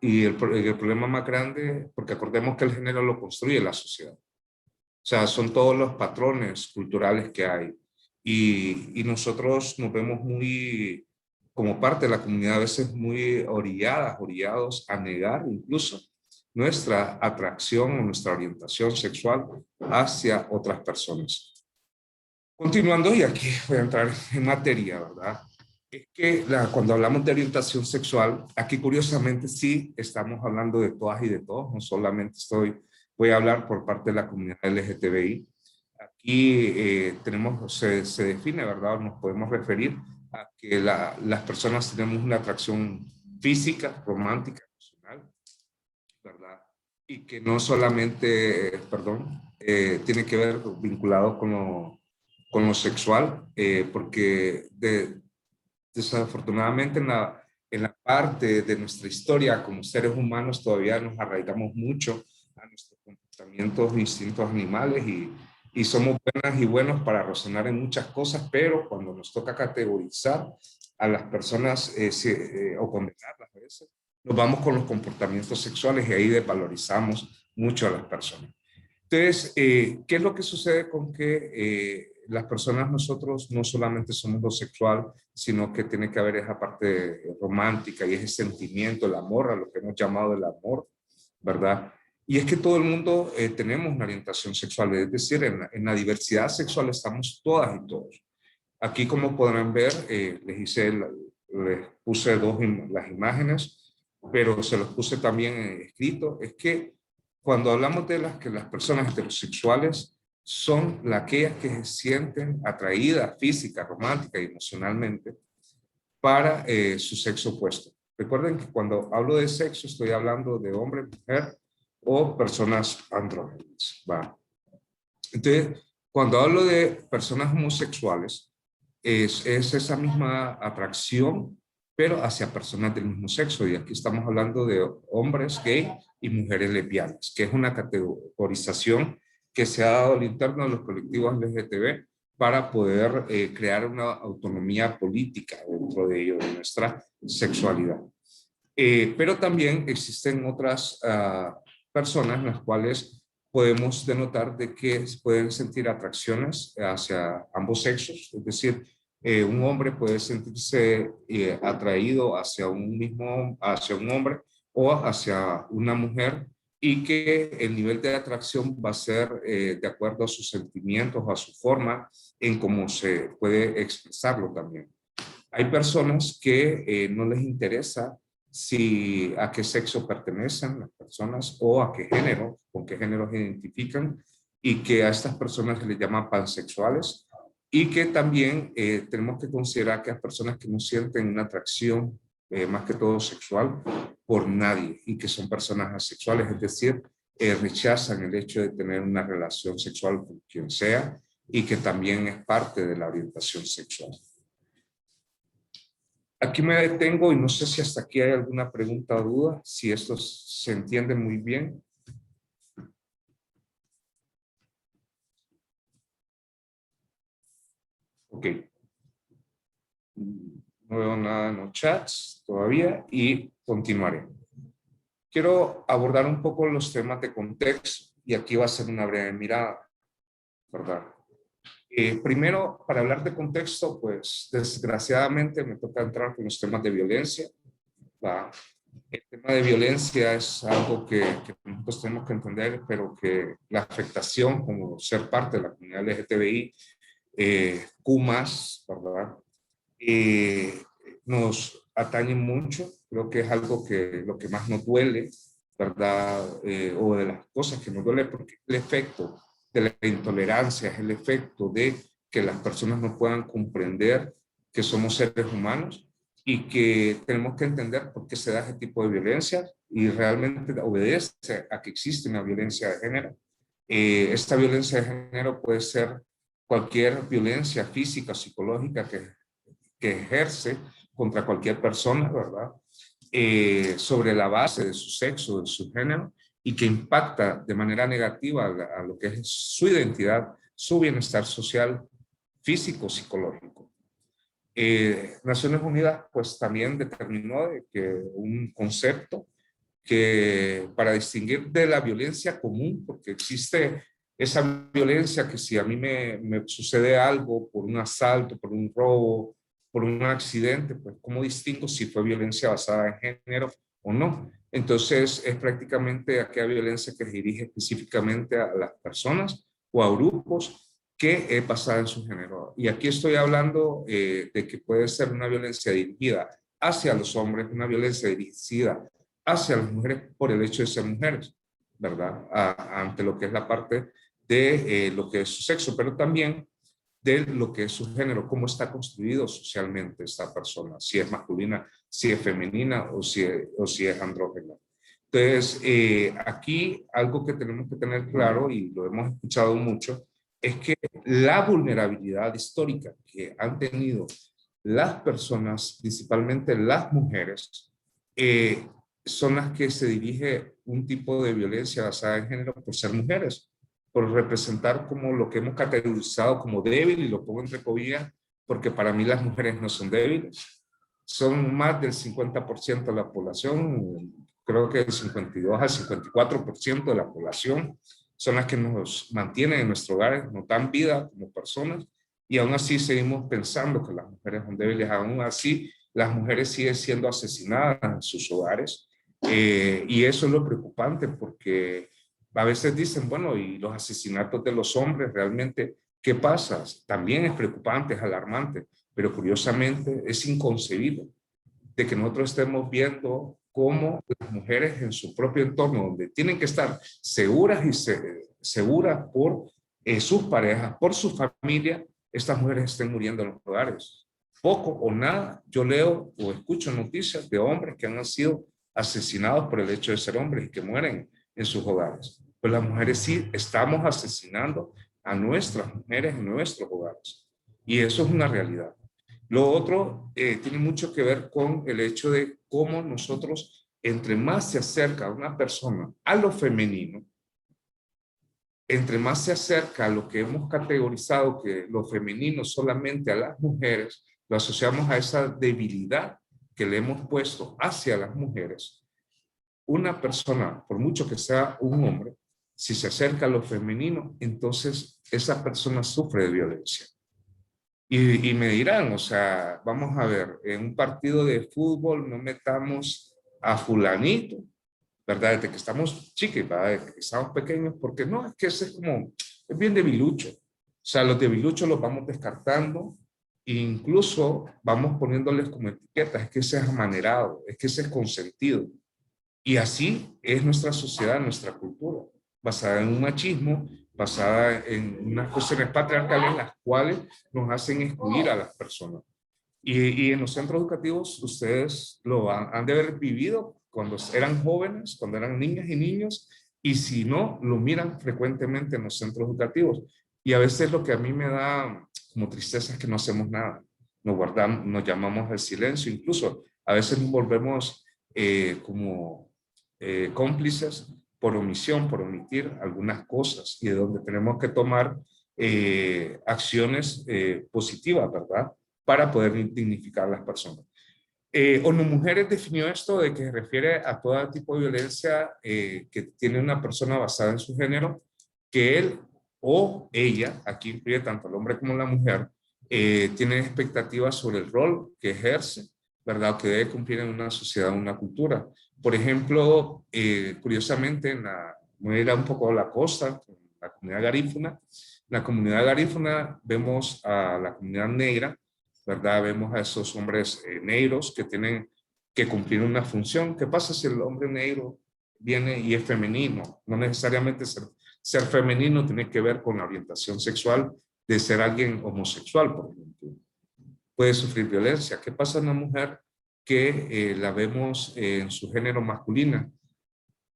Y el problema más grande, porque acordemos que el género lo construye la sociedad. O sea, son todos los patrones culturales que hay. Y nosotros nos vemos muy, como parte de la comunidad, a veces muy orillados a negar incluso nuestra atracción o nuestra orientación sexual hacia otras personas. Continuando, y aquí voy a entrar en materia, ¿verdad? Es que cuando hablamos de orientación sexual, aquí curiosamente sí estamos hablando de todas y de todos, no solamente voy a hablar por parte de la comunidad LGTBI. Aquí se define, ¿verdad? Nos podemos referir a que las personas tenemos una atracción física, romántica, emocional, ¿verdad? Y que no solamente, tiene que ver vinculado con lo sexual, porque desafortunadamente en la parte de nuestra historia como seres humanos todavía nos arraigamos mucho a nuestros comportamientos, instintos animales y somos buenas y buenos para razonar en muchas cosas, pero cuando nos toca categorizar a las personas o condenarlas a veces, nos vamos con los comportamientos sexuales y ahí desvalorizamos mucho a las personas. Entonces, ¿qué es lo que sucede con que las personas, nosotros no solamente somos lo sexual, sino que tiene que haber esa parte romántica y ese sentimiento, el amor, a lo que hemos llamado el amor, ¿verdad? Y es que todo el mundo tenemos una orientación sexual, es decir, en la diversidad sexual estamos todas y todos. Aquí, como podrán ver, les puse las imágenes, pero se los puse también escrito, es que cuando hablamos de que las personas heterosexuales son aquellas que se sienten atraídas física, romántica y emocionalmente para su sexo opuesto. Recuerden que cuando hablo de sexo estoy hablando de hombre, mujer o personas andrógenas. ¿Va? Entonces, cuando hablo de personas homosexuales, es esa misma atracción pero hacia personas del mismo sexo. Y aquí estamos hablando de hombres gay y mujeres lesbianas, que es una categorización que se ha dado al interno de los colectivos LGTB para poder crear una autonomía política dentro de ello, de nuestra sexualidad. Pero también existen otras personas las cuales podemos denotar de que pueden sentir atracciones hacia ambos sexos, es decir, un hombre puede sentirse atraído hacia hacia un hombre o hacia una mujer, y que el nivel de atracción va a ser de acuerdo a sus sentimientos, a su forma en cómo se puede expresarlo también. Hay personas que no les interesa a qué sexo pertenecen las personas o a qué género, con qué género se identifican, y que a estas personas se les llama pansexuales, y que también tenemos que considerar que hay personas que no sienten una atracción más que todo sexual por nadie, y que son personas asexuales, es decir, rechazan el hecho de tener una relación sexual con quien sea, y que también es parte de la orientación sexual. Aquí me detengo y no sé si hasta aquí hay alguna pregunta o duda, si esto se entiende muy bien. Ok. No veo nada en los chats todavía y continuaré. Quiero abordar un poco los temas de contexto y aquí va a ser una breve mirada, ¿verdad? Primero, para hablar de contexto, pues desgraciadamente me toca entrar con los temas de violencia. El tema de violencia es algo que nosotros tenemos que entender, pero que la afectación como ser parte de la comunidad LGTBI, Q+, ¿verdad? Nos atañe mucho. Creo que es algo que lo que más nos duele, ¿verdad? O de las cosas que nos duele, porque el efecto de la intolerancia es el efecto de que las personas no puedan comprender que somos seres humanos y que tenemos que entender por qué se da ese tipo de violencia, y realmente obedece a que existe una violencia de género. Esta violencia de género puede ser cualquier violencia física o psicológica que ejerce contra cualquier persona, ¿verdad? Sobre la base de su sexo, de su género, y que impacta de manera negativa a lo que es su identidad, su bienestar social, físico, psicológico. Naciones Unidas pues también determinó que un concepto que para distinguir de la violencia común, porque existe esa violencia que si a mí me sucede algo por un asalto, por un robo, por un accidente, pues ¿cómo distingo si fue violencia basada en género o no? Entonces es prácticamente aquella violencia que se dirige específicamente a las personas o a grupos que es basada en su género. Y aquí estoy hablando de que puede ser una violencia dirigida hacia los hombres, una violencia dirigida hacia las mujeres por el hecho de ser mujeres, ¿verdad? Ante lo que es la parte de lo que es su sexo, pero también de lo que es su género, cómo está construido socialmente esta persona, si es masculina, si es femenina o si es andrógena. Entonces, aquí algo que tenemos que tener claro, y lo hemos escuchado mucho, es que la vulnerabilidad histórica que han tenido las personas, principalmente las mujeres, son las que se dirige un tipo de violencia basada en género por ser mujeres, por representar como lo que hemos categorizado como débil, y lo pongo entre comillas, porque para mí las mujeres no son débiles. Son más del 50% de la población, creo que el 52 al 54% de la población son las que nos mantienen en nuestros hogares, nos dan vida como personas, y aún así seguimos pensando que las mujeres son débiles. Aún así, las mujeres siguen siendo asesinadas en sus hogares, y eso es lo preocupante, porque a veces dicen, bueno, y los asesinatos de los hombres, realmente, ¿qué pasa? También es preocupante, es alarmante, pero curiosamente es inconcebible de que nosotros estemos viendo cómo las mujeres en su propio entorno, donde tienen que estar seguras y seguras por sus parejas, por su familia, estas mujeres estén muriendo en los hogares. Poco o nada, yo leo o escucho noticias de hombres que han sido asesinados por el hecho de ser hombres y que mueren en sus hogares. Pues las mujeres sí estamos asesinando a nuestras mujeres en nuestros hogares. Y eso es una realidad. Lo otro tiene mucho que ver con el hecho de cómo nosotros, entre más se acerca una persona a lo femenino, entre más se acerca a lo que hemos categorizado que lo femenino solamente a las mujeres, lo asociamos a esa debilidad que le hemos puesto hacia las mujeres. Una persona, por mucho que sea un hombre, si se acerca a lo femenino, entonces esa persona sufre de violencia. Y me dirán, o sea, vamos a ver, en un partido de fútbol no metamos a fulanito, ¿verdad? Desde que estamos chiquitos, ¿verdad? Desde que estamos pequeños, porque no, es que ese es como, es bien debilucho. O sea, los debiluchos los vamos descartando e incluso vamos poniéndoles como etiquetas, es que ese es amanerado, es que ese es consentido. Y así es nuestra sociedad, nuestra cultura, basada en un machismo, basada en unas cuestiones patriarcales en las cuales nos hacen excluir a las personas. Y en los centros educativos ustedes lo han de haber vivido cuando eran jóvenes, cuando eran niñas y niños, y si no, lo miran frecuentemente en los centros educativos. Y a veces lo que a mí me da como tristeza es que no hacemos nada. Nos guardamos, nos llamamos al silencio, incluso a veces nos volvemos como cómplices por omisión, por omitir algunas cosas y de donde tenemos que tomar acciones positivas, ¿verdad? Para poder dignificar a las personas. ONU Mujeres definió esto de que se refiere a todo tipo de violencia que tiene una persona basada en su género, que él o ella, aquí incluye tanto el hombre como la mujer, tienen expectativas sobre el rol que ejerce, ¿verdad? Que debe cumplir en una sociedad, en una cultura. Por ejemplo, curiosamente, voy a ir un poco a la costa, la comunidad garífuna. La comunidad garífuna vemos a la comunidad negra, ¿verdad? Vemos a esos hombres negros que tienen que cumplir una función. ¿Qué pasa si el hombre negro viene y es femenino? No necesariamente ser femenino tiene que ver con la orientación sexual de ser alguien homosexual, por ejemplo. Puede sufrir violencia. ¿Qué pasa en una mujer que la vemos en su género masculina?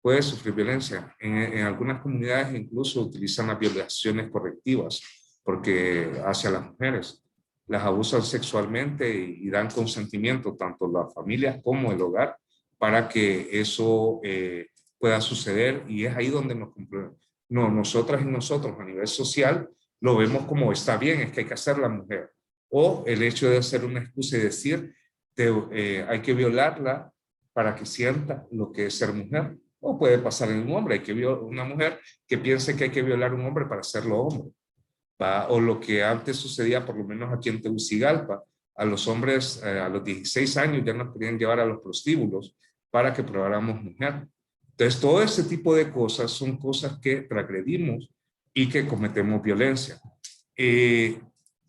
Puede sufrir violencia. En algunas comunidades incluso utilizan las violaciones correctivas porque hacia las mujeres las abusan sexualmente y dan consentimiento tanto las familias como el hogar para que eso pueda suceder, y es ahí donde nosotras y nosotros a nivel social lo vemos como está bien, es que hay que hacer la mujer, o el hecho de hacer una excusa y decir hay que violarla para que sienta lo que es ser mujer. O puede pasar en un hombre, hay que una mujer que piense que hay que violar a un hombre para hacerlo hombre. ¿Va? O lo que antes sucedía, por lo menos aquí en Tegucigalpa, a los hombres a los 16 años ya nos querían llevar a los prostíbulos para que probáramos mujer. Entonces, todo ese tipo de cosas son cosas que transgredimos y que cometemos violencia.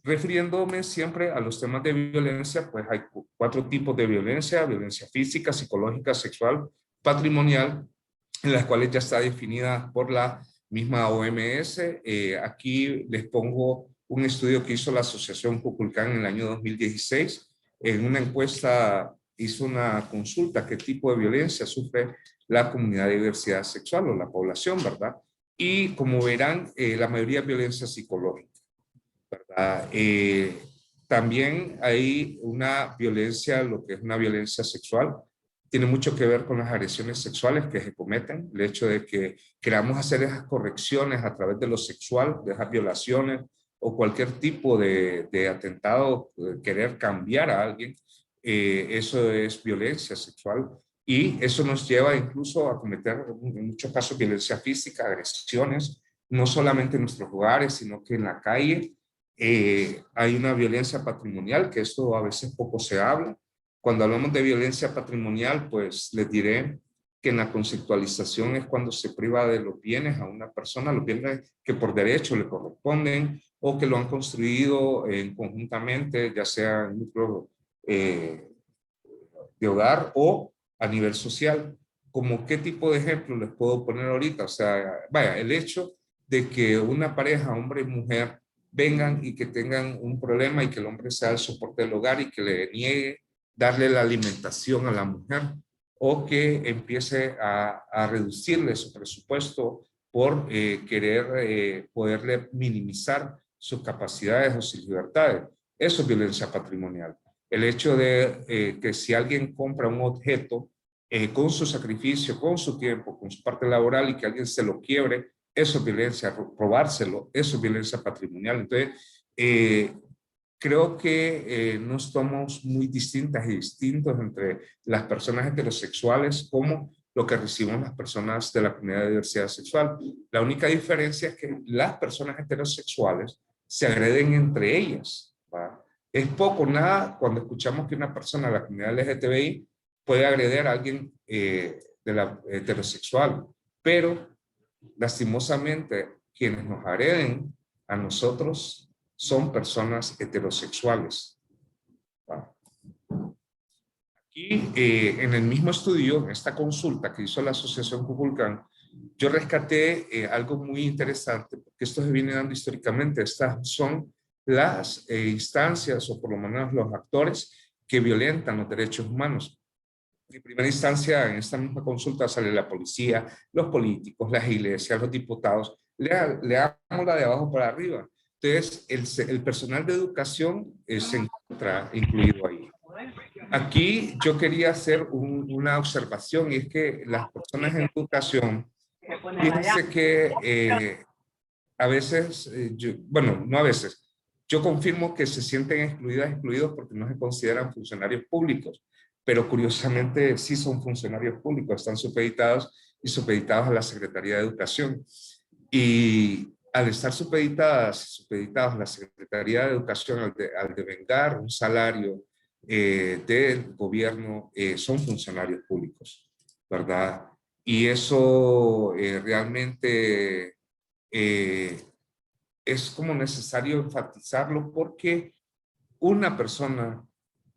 Refiriéndome siempre a los temas de violencia, pues hay 4 tipos de violencia: violencia física, psicológica, sexual, patrimonial, en las cuales ya está definida por la misma OMS. Aquí les pongo un estudio que hizo la Asociación Kukulcán en el año 2016. En una encuesta hizo una consulta: ¿qué tipo de violencia sufre la comunidad de diversidad sexual o la población, verdad? Y como verán, la mayoría es violencia psicológica, ¿verdad? También hay una violencia, lo que es una violencia sexual, tiene mucho que ver con las agresiones sexuales que se cometen, el hecho de que queramos hacer esas correcciones a través de lo sexual, de esas violaciones o cualquier tipo de atentado, de querer cambiar a alguien, eso es violencia sexual, y eso nos lleva incluso a cometer en muchos casos violencia física, agresiones, no solamente en nuestros hogares, sino que en la calle. Hay una violencia patrimonial, que esto a veces poco se habla. Cuando hablamos de violencia patrimonial, pues les diré que en la conceptualización es cuando se priva de los bienes a una persona, los bienes que por derecho le corresponden o que lo han construido conjuntamente, ya sea en núcleo de hogar o a nivel social. ¿Como qué tipo de ejemplo les puedo poner ahorita? O sea, vaya, el hecho de que una pareja, hombre y mujer, vengan y que tengan un problema y que el hombre sea el soporte del hogar y que le niegue darle la alimentación a la mujer, o que empiece a reducirle su presupuesto por querer poderle minimizar sus capacidades o sus libertades. eso es violencia patrimonial. El hecho de que si alguien compra un objeto con su sacrificio, con su tiempo, con su parte laboral y que alguien se lo quiebre, eso es violencia. Robárselo, eso es violencia patrimonial. Entonces, creo que no estamos muy distintas y distintos entre las personas heterosexuales como lo que recibimos las personas de la comunidad de diversidad sexual. La única diferencia es que las personas heterosexuales se agreden entre ellas, ¿va? Es poco, nada, cuando escuchamos que una persona de la comunidad LGTBI puede agredir a alguien de la heterosexual, pero lastimosamente quienes nos agreden a nosotros son personas heterosexuales. ¿Va? Aquí, en el mismo estudio, en esta consulta que hizo la Asociación Kukulcán, yo rescaté algo muy interesante, porque esto se viene dando históricamente. Estas son las instancias, o por lo menos los actores, que violentan los derechos humanos. En primera instancia, en esta misma consulta sale la policía, los políticos, las iglesias, los diputados. Le damos la de abajo para arriba. Entonces, el personal de educación se encuentra incluido ahí. Aquí yo quería hacer una observación, y es que las personas en educación, fíjense que a veces, bueno, no a veces, yo confirmo que se sienten excluidos porque no se consideran funcionarios públicos, pero curiosamente sí son funcionarios públicos, están supeditados y supeditados a la Secretaría de Educación. Y al estar supeditados a la Secretaría de Educación, al devengar un salario del gobierno, son funcionarios públicos, ¿verdad? Y eso realmente es como necesario enfatizarlo, porque una persona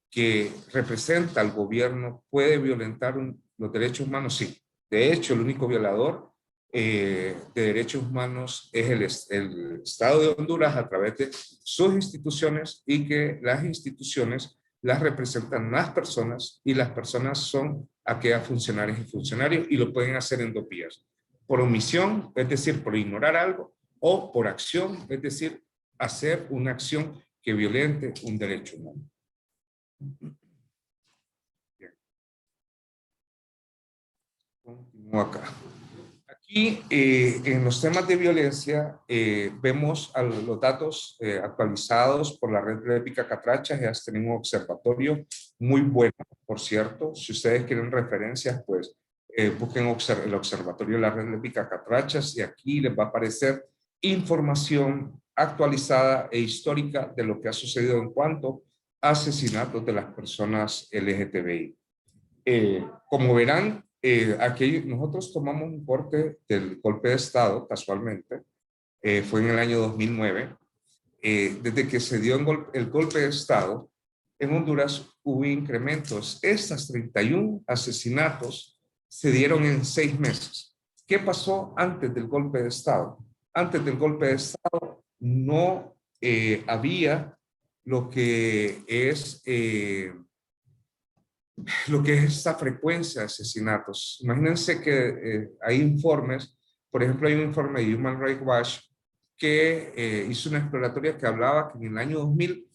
que representa al gobierno puede violentar los derechos humanos, sí. De hecho, el único violador de derechos humanos es el Estado de Honduras a través de sus instituciones, y que las instituciones las representan las personas, y las personas son aquellas funcionarias y funcionarios, y lo pueden hacer en dos vías: por omisión, es decir, por ignorar algo, o por acción, es decir, hacer una acción que violente un derecho humano. Bien. Continúo acá. Aquí, en los temas de violencia, vemos los datos actualizados por la red Lésbica Catrachas. Ya tenemos un observatorio muy bueno, por cierto. Si ustedes quieren referencias, pues busquen el observatorio de la red Lésbica Catrachas, y aquí les va a aparecer información actualizada e histórica de lo que ha sucedido en cuanto a asesinatos de las personas LGTBI. Como verán, aquí nosotros tomamos un corte del golpe de Estado, casualmente, fue en el año 2009. Desde que se dio el golpe de Estado, en Honduras hubo incrementos. Estas 31 asesinatos se dieron en 6 meses. ¿Qué pasó antes del golpe de Estado? Antes del golpe de Estado no había lo que es esta frecuencia de asesinatos. Imagínense que hay informes, por ejemplo, hay un informe de Human Rights Watch que hizo una exploratoria que hablaba que en el año 2000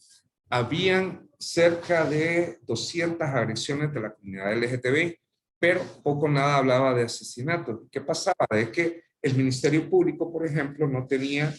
habían cerca de 200 agresiones de la comunidad LGTBI, pero poco nada hablaba de asesinatos. ¿Qué pasaba? Es que el Ministerio Público, por ejemplo, no tenía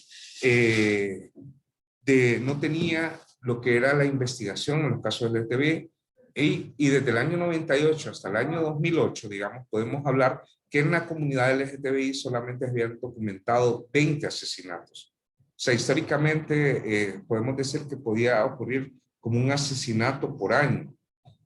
lo que era la investigación en los casos LGTBI. Y desde el año 98 hasta el año 2008, digamos, podemos hablar que en la comunidad LGTBI solamente habían documentado 20 asesinatos. O sea, históricamente podemos decir que podía ocurrir como un asesinato por año,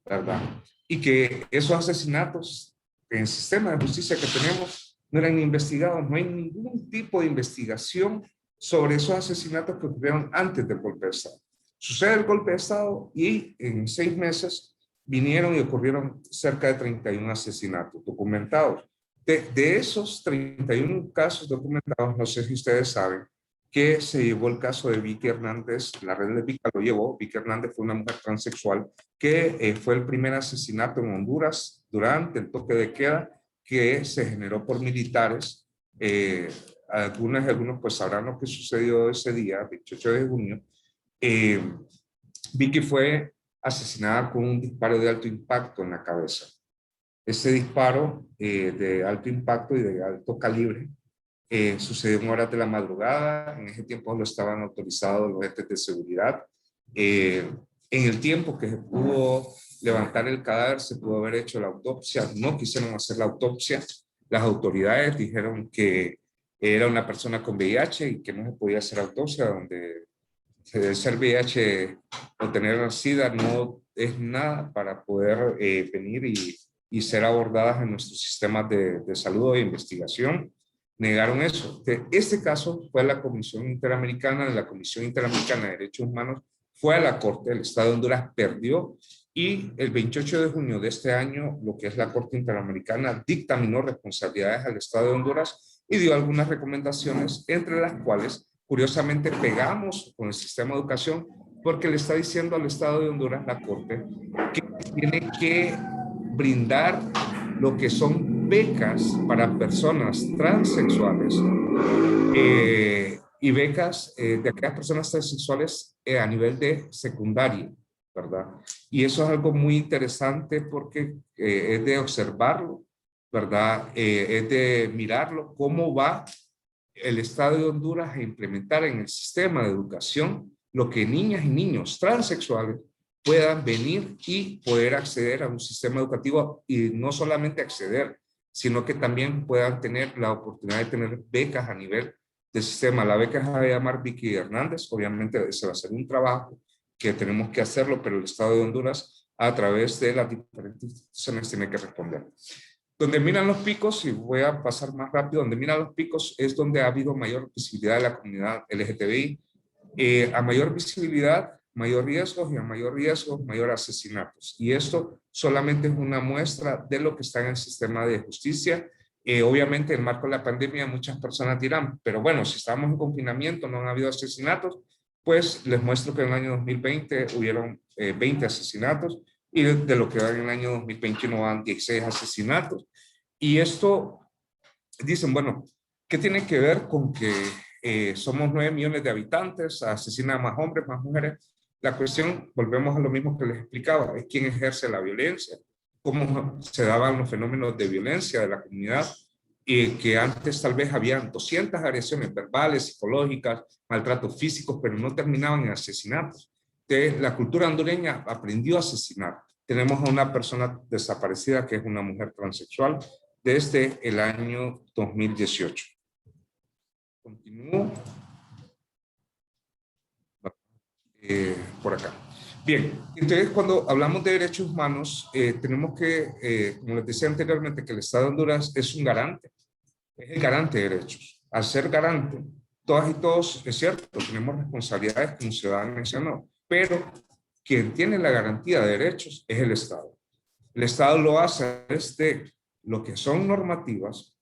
¿verdad? Y que esos asesinatos en el sistema de justicia que tenemos no eran investigados. No hay ningún tipo de investigación sobre esos asesinatos que ocurrieron antes del golpe de Estado. Sucede el golpe de Estado y en 6 meses vinieron y ocurrieron cerca de 31 asesinatos documentados. De esos 31 casos documentados, no sé si ustedes saben que se llevó el caso de Vicky Hernández, la red Lésbica lo llevó. Vicky Hernández fue una mujer transexual que fue el primer asesinato en Honduras durante el toque de queda que se generó por militares. Algunos pues sabrán lo que sucedió ese día, 28 de junio. Vicky fue asesinada con un disparo de alto impacto en la cabeza. Ese disparo de alto impacto y de alto calibre sucedió en horas de la madrugada. En ese tiempo no estaban autorizados los entes de seguridad. En el tiempo que se pudo levantar el cadáver, se pudo haber hecho la autopsia. No quisieron hacer la autopsia. Las autoridades dijeron que era una persona con VIH y que no se podía hacer autopsia, donde ser VIH o tener SIDA no es nada para poder venir y ser abordadas en nuestros sistemas de salud o de investigación. Negaron eso. Este caso fue a la Comisión Interamericana, la Comisión Interamericana de Derechos Humanos fue a la Corte, el Estado de Honduras perdió y el 28 de junio de este año, lo que es la Corte Interamericana dictaminó responsabilidades al Estado de Honduras y dio algunas recomendaciones, entre las cuales, curiosamente, pegamos con el sistema de educación porque le está diciendo al Estado de Honduras, la Corte, que tiene que brindar lo que son becas para personas transexuales y becas de aquellas personas transexuales a nivel de secundaria, ¿verdad? Y eso es algo muy interesante porque es de observarlo, ¿verdad? Es de mirarlo, cómo va el Estado de Honduras a implementar en el sistema de educación lo que niñas y niños transexuales puedan venir y poder acceder a un sistema educativo y no solamente acceder, sino que también puedan tener la oportunidad de tener becas a nivel del sistema. La beca se va a llamar Vicky Hernández, obviamente se va a hacer un trabajo que tenemos que hacerlo, pero el Estado de Honduras a través de las diferentes instituciones tiene que responder. Donde miran los picos, y voy a pasar más rápido, donde miran los picos es donde ha habido mayor visibilidad de la comunidad LGTBI. A mayor visibilidad, mayor riesgo, y a mayor riesgo, mayor asesinatos. Y esto solamente es una muestra de lo que está en el sistema de justicia. Obviamente, en el marco de la pandemia, muchas personas dirán, pero bueno, si estamos en confinamiento, no han habido asesinatos, pues les muestro que en el año 2020 hubieron 20 asesinatos, y de lo que va en el año 2021 van 16 asesinatos. Y esto, dicen, bueno, ¿qué tiene que ver con que somos 9 millones de habitantes, asesinan más hombres, más mujeres? La cuestión, volvemos a lo mismo que les explicaba, es quién ejerce la violencia, cómo se daban los fenómenos de violencia de la comunidad, y que antes tal vez habían 200 agresiones verbales, psicológicas, maltratos físicos, pero no terminaban en asesinatos. Entonces, la cultura hondureña aprendió a asesinar. Tenemos a una persona desaparecida que es una mujer transexual desde el año 2018. Continúo. Por acá. Bien, entonces cuando hablamos de derechos humanos, tenemos que, como les decía anteriormente, que el Estado de Honduras es un garante, es el garante de derechos. Al ser garante, todas y todos, es cierto, tenemos responsabilidades como ciudadanos, ¿no? Pero quien tiene la garantía de derechos es el Estado. El Estado lo hace desde lo que son normativas,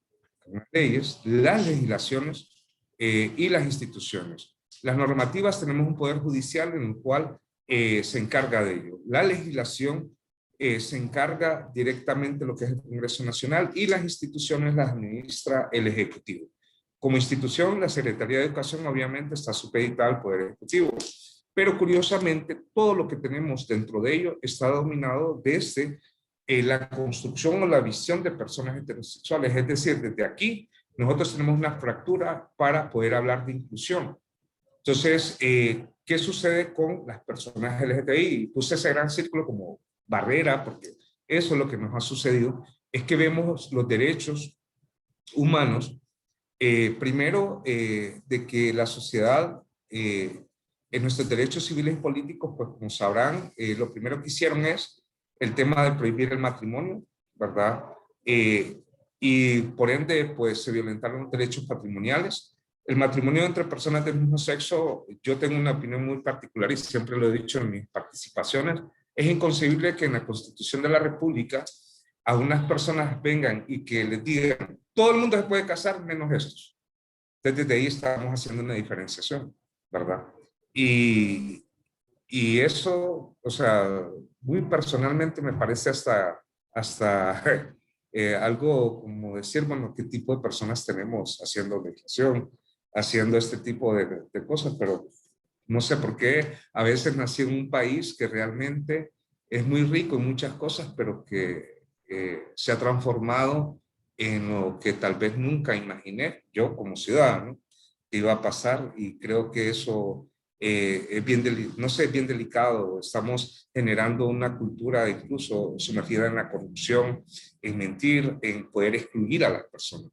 las leyes, las legislaciones y las instituciones. Las normativas, tenemos un poder judicial en el cual se encarga de ello. La legislación se encarga directamente de lo que es el Congreso Nacional, y las instituciones las administra el Ejecutivo. Como institución, la Secretaría de Educación obviamente está supeditada al Poder Ejecutivo, pero curiosamente todo lo que tenemos dentro de ello está dominado desde la construcción o la visión de personas heterosexuales. Es decir, desde aquí nosotros tenemos una fractura para poder hablar de inclusión. Entonces, ¿qué sucede con las personas LGTBI? Puse ese gran círculo como barrera, porque eso es lo que nos ha sucedido, es que vemos los derechos humanos, primero, de que la sociedad, en nuestros derechos civiles y políticos, pues como sabrán, lo primero que hicieron es el tema de prohibir el matrimonio, ¿verdad? Y por ende, pues se violentaron los derechos patrimoniales. El matrimonio entre personas del mismo sexo, yo tengo una opinión muy particular y siempre lo he dicho en mis participaciones, es inconcebible que en la Constitución de la República a unas personas vengan y que les digan, todo el mundo se puede casar menos estos. Entonces, desde ahí estamos haciendo una diferenciación, ¿verdad? Y eso, o sea, muy personalmente me parece hasta algo como decir, bueno, qué tipo de personas tenemos haciendo legislación, haciendo este tipo de cosas, pero No sé por qué a veces nací en un país que realmente es muy rico en muchas cosas, pero que se ha transformado en lo que tal vez nunca imaginé yo como ciudadano que iba a pasar, y creo que eso es bien, no sé, es bien delicado. Estamos generando una cultura incluso sumergida en la corrupción, en mentir, en poder excluir a las personas.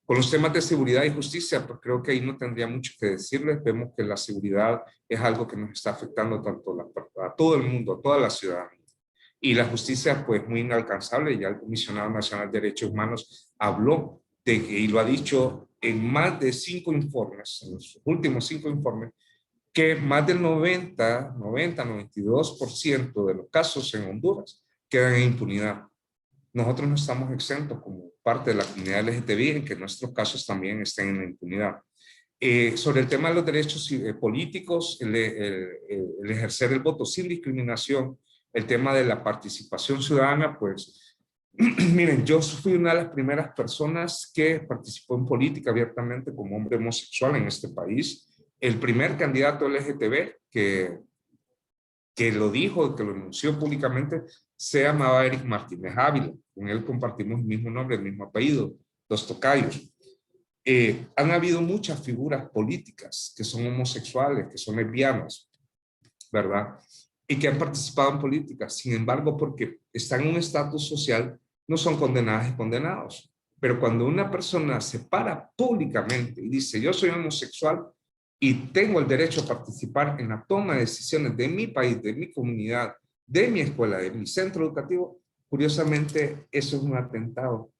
Con los temas de seguridad y justicia, pues creo que ahí no tendría mucho que decirles. Vemos que la seguridad es algo que nos está afectando tanto a todo el mundo, a toda la ciudadanía. Y la justicia, pues muy inalcanzable. Ya el Comisionado Nacional de Derechos Humanos habló de que, y lo ha dicho en más de 5 informes, en los últimos 5 informes, que más del 92% de los casos en Honduras quedan en impunidad. Nosotros no estamos exentos como parte de la comunidad LGTBI en que nuestros casos también estén en la impunidad. Sobre el tema de los derechos políticos, el ejercer el voto sin discriminación, el tema de la participación ciudadana, pues miren, yo fui una de las primeras personas que participó en política abiertamente como hombre homosexual en este país. El primer candidato LGTB que lo dijo, que lo anunció públicamente, se llamaba Eric Martínez Ávila. Con él compartimos el mismo nombre, el mismo apellido, los tocayos. Han habido muchas figuras políticas que son homosexuales, que son lesbianas, ¿verdad? Y que han participado en política. Sin embargo, porque están en un estatus social, no son condenadas y condenados. Pero cuando una persona se para públicamente y dice, yo soy homosexual y tengo el derecho a participar en la toma de decisiones de mi país, de mi comunidad, de mi escuela, de mi centro educativo, curiosamente eso es un atentado.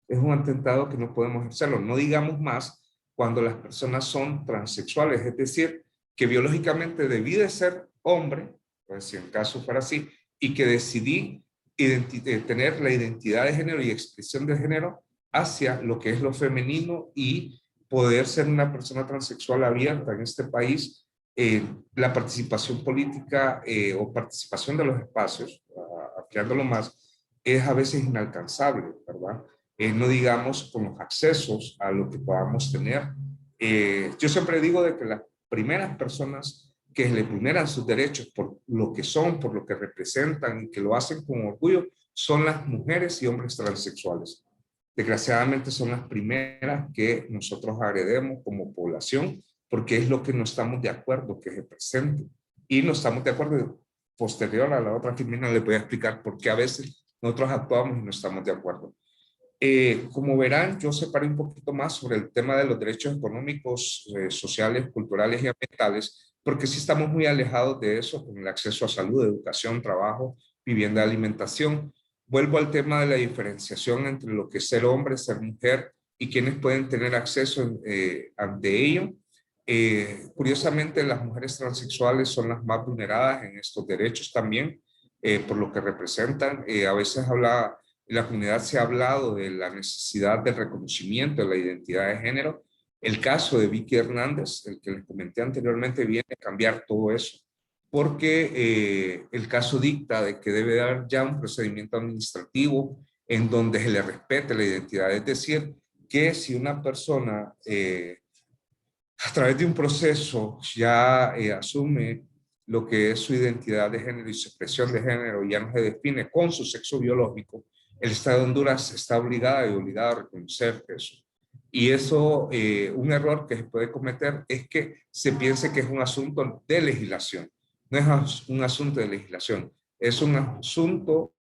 Es un atentado que no podemos hacerlo. No digamos más cuando las personas son transexuales, es decir, que biológicamente debí de ser hombre, pues si en caso fuera así, y que decidí tener la identidad de género y expresión de género hacia lo que es lo femenino y poder ser una persona transexual abierta en este país. La participación política o participación de los espacios, ampliándolo más, es a veces inalcanzable, ¿verdad? No digamos con los accesos a lo que podamos tener. Yo siempre digo de que las primeras personas que le vulneran sus derechos por lo que son, por lo que representan y que lo hacen con orgullo, son las mujeres y hombres transexuales. Desgraciadamente son las primeras que nosotros agredemos como población porque es lo que no estamos de acuerdo que se presente. Y no estamos de acuerdo. Posterior a la otra filmina les voy a explicar por qué a veces nosotros actuamos y no estamos de acuerdo. Como verán, yo separé un poquito más sobre el tema de los derechos económicos, sociales, culturales y ambientales, porque sí estamos muy alejados de eso, con el acceso a salud, educación, trabajo, vivienda, alimentación. Vuelvo al tema de la diferenciación entre lo que es ser hombre, ser mujer y quienes pueden tener acceso ante ello. Curiosamente, las mujeres transexuales son las más vulneradas en estos derechos también, por lo que representan. A veces en la comunidad se ha hablado de la necesidad del reconocimiento de la identidad de género. El caso de Vicky Hernández, el que les comenté anteriormente, viene a cambiar todo eso, porque el caso dicta de que debe haber ya un procedimiento administrativo en donde se le respete la identidad. Es decir, que si una persona a través de un proceso ya asume lo que es su identidad de género y su expresión de género, ya no se define con su sexo biológico, el Estado de Honduras está obligado a reconocer eso. Y eso, un error que se puede cometer es que se piense que es un asunto de legislación. No es un asunto de legislación, es un asunto.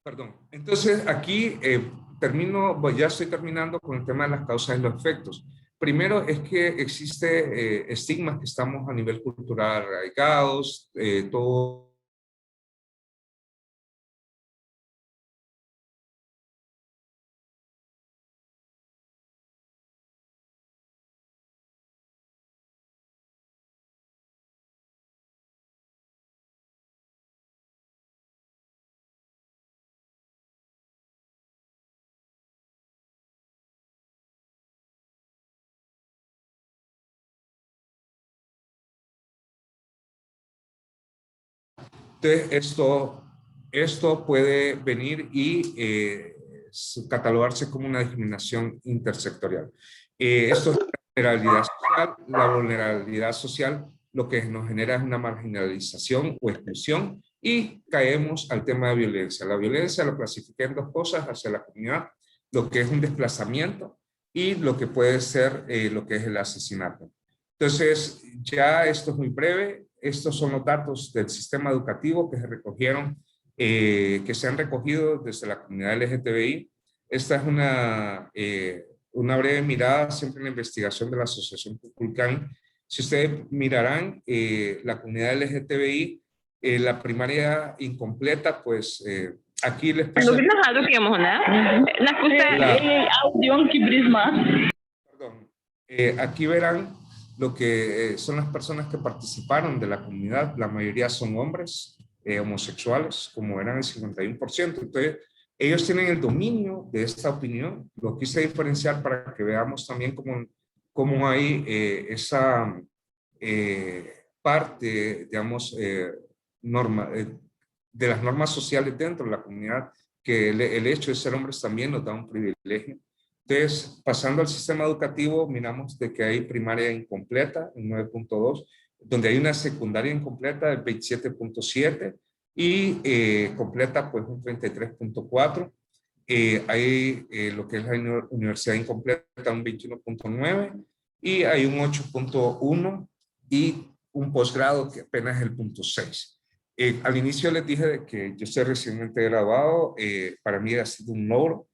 Perdón. Entonces, aquí termino, pues ya estoy terminando con el tema de las causas y los efectos. Primero es que existe estigmas que estamos a nivel cultural arraigados, todo Entonces, esto puede venir y catalogarse como una discriminación intersectorial. Esto es vulnerabilidad social. La vulnerabilidad social lo que nos genera es una marginalización o exclusión y caemos al tema de violencia. La violencia lo clasifiqué en dos cosas hacia la comunidad, lo que es un desplazamiento y lo que puede ser lo que es el asesinato. Entonces, ya esto es muy breve. Estos son los datos del sistema educativo que se recogieron, que se han recogido desde la comunidad LGTBI. Esta es una breve mirada, siempre en la investigación de la Asociación Kukulcán. Si ustedes mirarán, la comunidad LGTBI, la primaria incompleta, pues aquí les puse... Perdón, aquí verán lo que son las personas que participaron de la comunidad. La mayoría son hombres homosexuales, como eran el 51%. Entonces, ellos tienen el dominio de esta opinión. Lo quise diferenciar para que veamos también cómo hay esa parte, digamos, de las normas sociales dentro de la comunidad, que el hecho de ser hombres también nos da un privilegio. Entonces, pasando al sistema educativo, miramos de que hay primaria incompleta, en 9.2, donde hay una secundaria incompleta del 27.7 y completa pues un 33.4. Hay lo que es la universidad incompleta, un 21.9, y hay un 8.1 y un posgrado que apenas es el 0.6. Al inicio les dije de que yo soy recientemente graduado. Para mí ha sido un logro.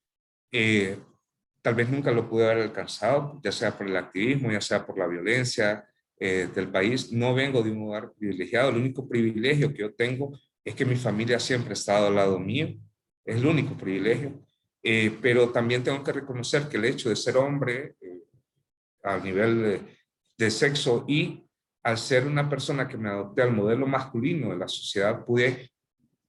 Tal vez nunca lo pude haber alcanzado, ya sea por el activismo, ya sea por la violencia del país. No vengo de un lugar privilegiado. El único privilegio que yo tengo es que mi familia siempre ha estado al lado mío. Es el único privilegio. Pero también tengo que reconocer que el hecho de ser hombre a nivel de sexo y al ser una persona que me adopté al modelo masculino de la sociedad, pude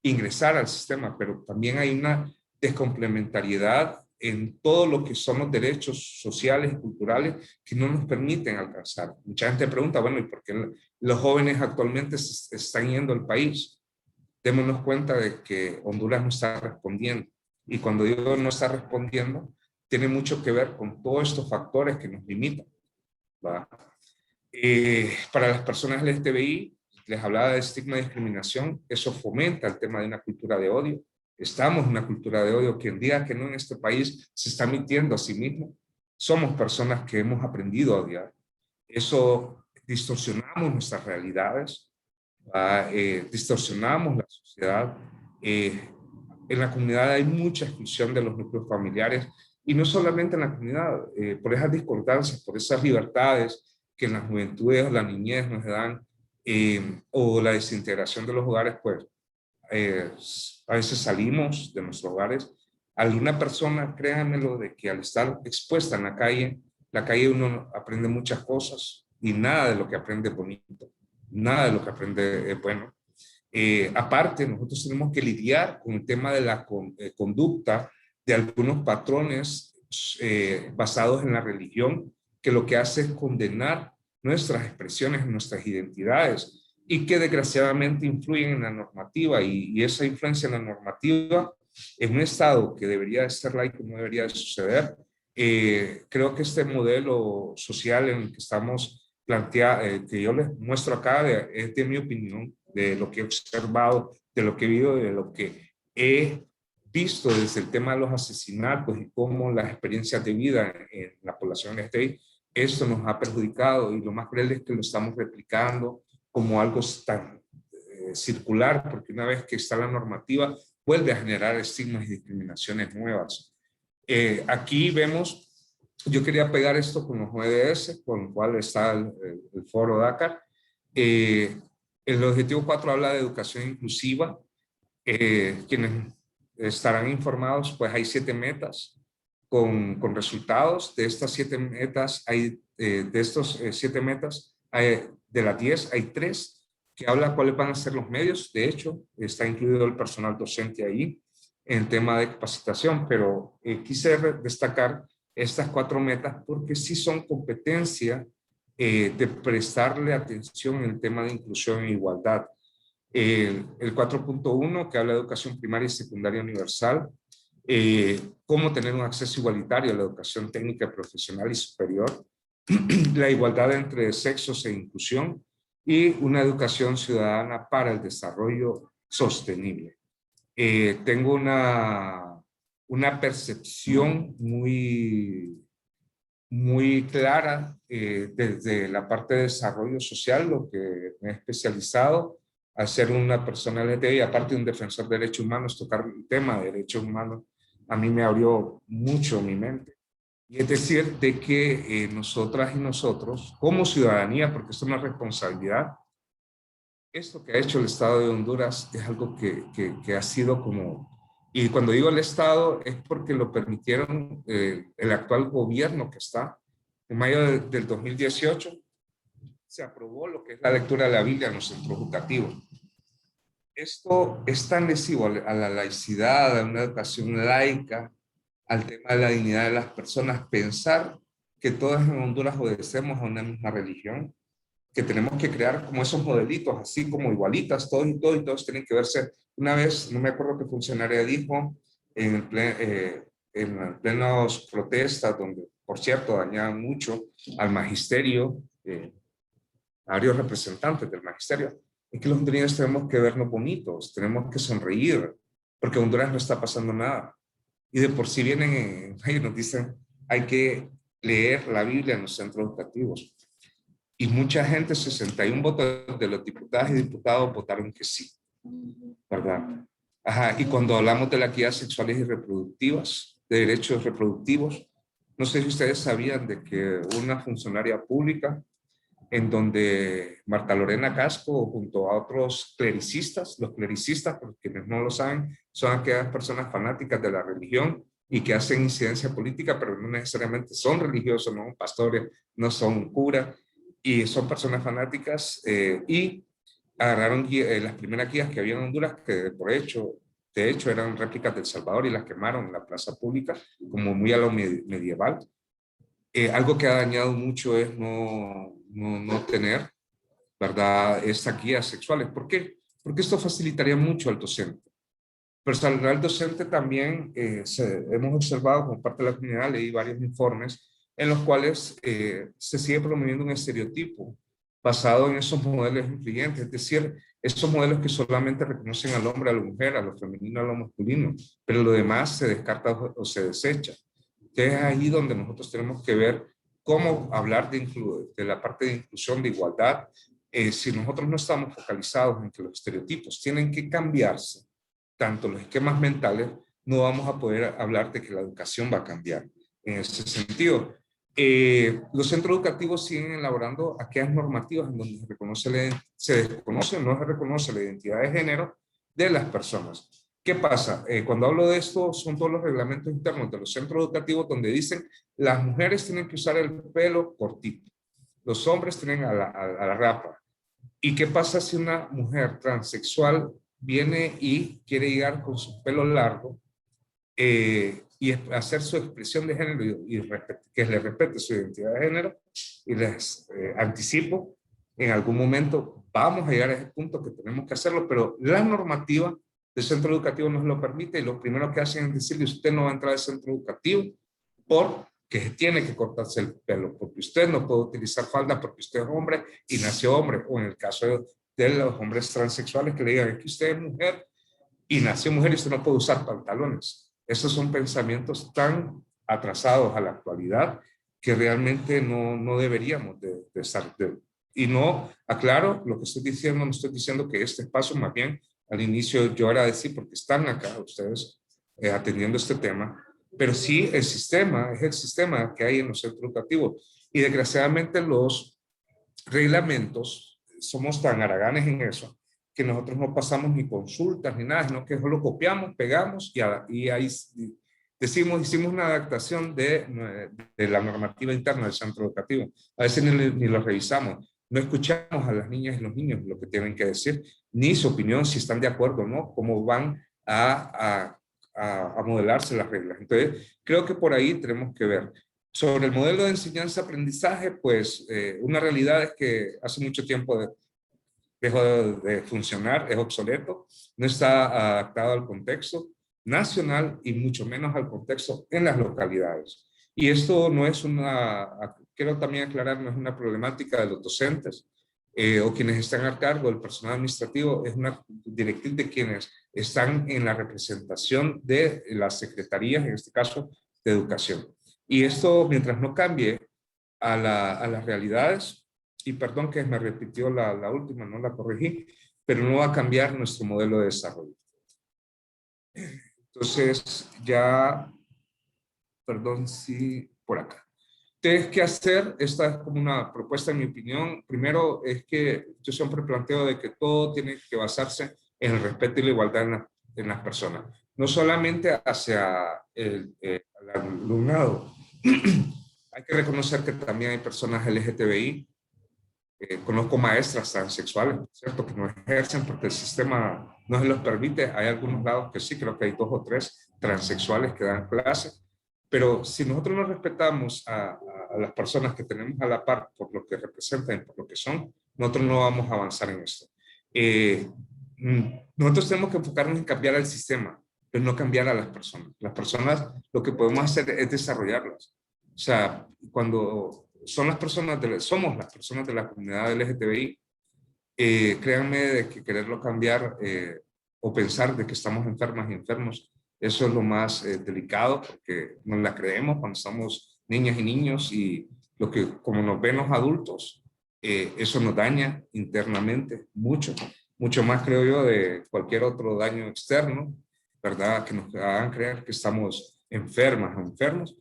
ingresar al sistema, pero también hay una descomplementariedad en todo lo que son los derechos sociales y culturales que no nos permiten alcanzar. Mucha gente pregunta, bueno, ¿y por qué los jóvenes actualmente se están yendo al país? Démonos cuenta de que Honduras no está respondiendo. Y cuando digo no está respondiendo, tiene mucho que ver con todos estos factores que nos limitan, ¿va? Para las personas LGTBI, les hablaba de estigma y discriminación. Eso fomenta el tema de una cultura de odio. Estamos en una cultura de odio. Quien diga que no en este país se está mintiendo a sí mismo. Somos personas que hemos aprendido a odiar. Eso distorsionamos nuestras realidades, distorsionamos la sociedad. En la comunidad hay mucha exclusión de los núcleos familiares, y no solamente en la comunidad, por esas discordancias, por esas libertades que en la juventud o la niñez nos dan, o la desintegración de los hogares, pues a veces salimos de nuestros hogares. Alguna persona, créanmelo, de que al estar expuesta en la calle uno aprende muchas cosas y nada de lo que aprende es bonito, nada de lo que aprende es bueno. Aparte, nosotros tenemos que lidiar con el tema de la conducta de algunos patrones basados en la religión, que lo que hace es condenar nuestras expresiones, nuestras identidades, y que desgraciadamente influyen en la normativa, y esa influencia en la normativa en un Estado que debería de ser laico no debería de suceder. Creo que este modelo social en el que estamos planteando, que yo les muestro acá, es de mi opinión, de lo que he observado, de lo que he vivido, de lo que he visto desde el tema de los asesinatos y cómo las experiencias de vida en la población LGTBI, esto nos ha perjudicado, y lo más cruel es que lo estamos replicando como algo tan circular, porque una vez que está la normativa vuelve a generar estigmas y discriminaciones nuevas. Aquí vemos, yo quería pegar esto con los ODS, con el cual está el foro Dakar. El objetivo 4 habla de educación inclusiva. Quienes estarán informados, pues hay 7 metas con resultados. De estas 7 metas, de estos 7 metas, de las 10 hay 3 que hablan cuáles van a ser los medios. De hecho, está incluido el personal docente ahí en el tema de capacitación, pero quise destacar estas 4 metas porque sí son competencia de prestarle atención en el tema de inclusión e igualdad. El 4.1 que habla de educación primaria y secundaria universal, cómo tener un acceso igualitario a la educación técnica, profesional y superior, la igualdad entre sexos e inclusión, y una educación ciudadana para el desarrollo sostenible. Tengo una percepción muy clara desde la parte de desarrollo social, lo que me he especializado al ser una persona LGTBI, aparte de un defensor de derechos humanos. Tocar el tema de derechos humanos a mí me abrió mucho mi mente. Y es decir, de que nosotras y nosotros, como ciudadanía, porque esto es una responsabilidad, esto que ha hecho el Estado de Honduras es algo que ha sido como, y cuando digo el Estado es porque lo permitieron el actual gobierno que está. En mayo del 2018 se aprobó lo que es la lectura de la Biblia en los centros educativos. Esto es tan lesivo a la laicidad, a una educación laica, al tema de la dignidad de las personas, pensar que todas en Honduras obedecemos a una misma religión, que tenemos que crear como esos modelitos, así como igualitas, todos y todos tienen que verse. Una vez, no me acuerdo qué funcionaria dijo, en plenos protestas, donde, por cierto, dañaban mucho al magisterio, a varios representantes del magisterio, es que los hondureños tenemos que vernos bonitos, tenemos que sonreír, porque en Honduras no está pasando nada. Y de por sí vienen y nos dicen, hay que leer la Biblia en los centros educativos. Y mucha gente, 61 votos de los diputadas y diputados votaron que sí, ¿verdad? Ajá, y cuando hablamos de las equidad sexuales y reproductivas, de derechos reproductivos, no sé si ustedes sabían de que una funcionaria pública, en donde Marta Lorena Casco, junto a otros clericistas, los clericistas, por quienes no lo saben, son aquellas personas fanáticas de la religión y que hacen incidencia política, pero no necesariamente son religiosos, no son pastores, no son curas, y son personas fanáticas, y agarraron las primeras guías que había en Honduras, que de hecho eran réplicas del Salvador, y las quemaron en la plaza pública, como muy a lo medieval. Algo que ha dañado mucho es no tener, ¿verdad?, estas guías sexuales. ¿Por qué? Porque esto facilitaría mucho al docente. Personal docente también hemos observado como parte de la comunidad, leí varios informes en los cuales se sigue promoviendo un estereotipo basado en esos modelos influyentes, es decir, esos modelos que solamente reconocen al hombre, a la mujer, a lo femenino, a lo masculino, pero lo demás se descarta o se desecha. Entonces es ahí donde nosotros tenemos que ver cómo hablar de la parte de inclusión, de igualdad. Si nosotros no estamos focalizados en que los estereotipos tienen que cambiarse, tanto los esquemas mentales, no vamos a poder hablar de que la educación va a cambiar. En ese sentido, los centros educativos siguen elaborando aquellas normativas en donde se desconoce o no se reconoce la identidad de género de las personas. ¿Qué pasa? Cuando hablo de esto, son todos los reglamentos internos de los centros educativos donde dicen las mujeres tienen que usar el pelo cortito, los hombres tienen a la rapa. ¿Y qué pasa si una mujer transexual viene y quiere llegar con su pelo largo y hacer su expresión de género y que le respete su identidad de género? Y les anticipo, en algún momento vamos a llegar a ese punto que tenemos que hacerlo, pero la normativa del centro educativo nos lo permite, y lo primero que hacen es decirle: usted no va a entrar al centro educativo porque tiene que cortarse el pelo, porque usted no puede utilizar falda porque usted es hombre y nació hombre, o en el caso de los hombres transexuales que le digan: es que usted es mujer y nació mujer y usted no puede usar pantalones. Esos son pensamientos tan atrasados a la actualidad que realmente no deberíamos de estar. Y no, aclaro, lo que estoy diciendo, no estoy diciendo que este espacio, más bien al inicio yo agradecí porque están acá ustedes atendiendo este tema, pero sí el sistema, es el sistema que hay en los centros educativos. Y desgraciadamente los reglamentos, somos tan haraganes en eso, que nosotros no pasamos ni consultas ni nada, sino que solo copiamos, pegamos y ahí decimos, hicimos una adaptación de la normativa interna del centro educativo. A veces ni lo revisamos. No escuchamos a las niñas y los niños lo que tienen que decir, ni su opinión, si están de acuerdo o no, cómo van a modelarse las reglas. Entonces, creo que por ahí tenemos que ver. Sobre el modelo de enseñanza-aprendizaje, pues una realidad es que hace mucho tiempo dejó de funcionar, es obsoleto, no está adaptado al contexto nacional y mucho menos al contexto en las localidades. Y esto no es quiero también aclarar, no es una problemática de los docentes o quienes están a cargo del personal administrativo, es una directriz de quienes están en la representación de las secretarías, en este caso de educación. Y esto, mientras no cambie a las realidades, y perdón que me repitió la última, no la corregí, pero no va a cambiar nuestro modelo de desarrollo. Entonces, ya, perdón, sí, por acá. Entonces, ¿qué hacer? Esta es como una propuesta, en mi opinión. Primero, es que yo siempre planteo de que todo tiene que basarse en el respeto y la igualdad en las personas. No solamente hacia el alumnado. Hay que reconocer que también hay personas LGTBI. Conozco maestras transexuales, ¿cierto? Que no ejercen porque el sistema no se los permite. Hay algunos lados que sí, creo que hay 2 o 3 transexuales que dan clases. Pero si nosotros no respetamos a las personas que tenemos a la par por lo que representan, por lo que son, nosotros no vamos a avanzar en esto. Nosotros tenemos que enfocarnos en cambiar el sistema, pero no cambiar a las personas. Las personas, lo que podemos hacer es desarrollarlas. O sea, cuando somos las personas de la comunidad LGTBI, créanme de que quererlo cambiar o pensar de que estamos enfermas y enfermos, eso es lo más delicado, porque nos la creemos cuando somos niñas y niños, y como nos ven los adultos, eso nos daña internamente mucho, mucho más, creo yo, de cualquier otro daño externo, ¿verdad? Que nos hagan creer que estamos enfermas o enfermos.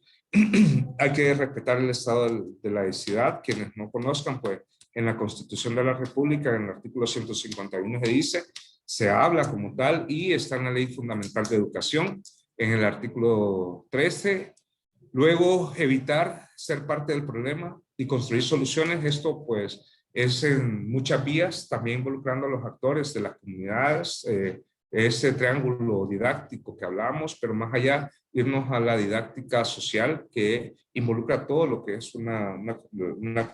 Hay que respetar el estado de laicidad. Quienes no conozcan, pues en la Constitución de la República, en el artículo 151 se dice, se habla como tal, y está en la Ley Fundamental de Educación, en el artículo 13. Luego, evitar ser parte del problema y construir soluciones. Esto pues es en muchas vías, también involucrando a los actores de las comunidades, ese triángulo didáctico que hablamos, pero más allá, irnos a la didáctica social que involucra todo lo que es una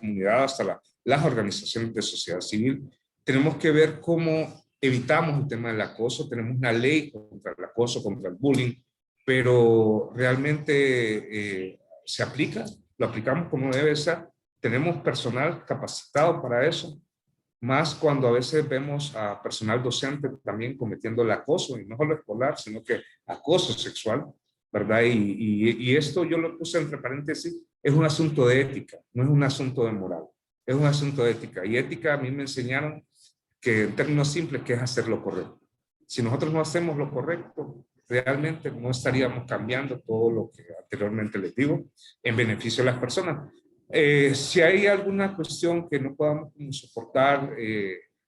comunidad, hasta las organizaciones de sociedad civil. Tenemos que ver cómo evitamos el tema del acoso. Tenemos una ley contra el acoso, contra el bullying, pero realmente se aplica, lo aplicamos como debe ser. Tenemos personal capacitado para eso, más cuando a veces vemos a personal docente también cometiendo el acoso, y no solo escolar, sino que acoso sexual, ¿verdad? Y esto yo lo puse entre paréntesis, es un asunto de ética, no es un asunto de moral, es un asunto de ética. Y ética, a mí me enseñaron que en términos simples, que es hacer lo correcto. Si nosotros no hacemos lo correcto, realmente no estaríamos cambiando todo lo que anteriormente les digo en beneficio de las personas. Si hay alguna cuestión que no podamos soportar,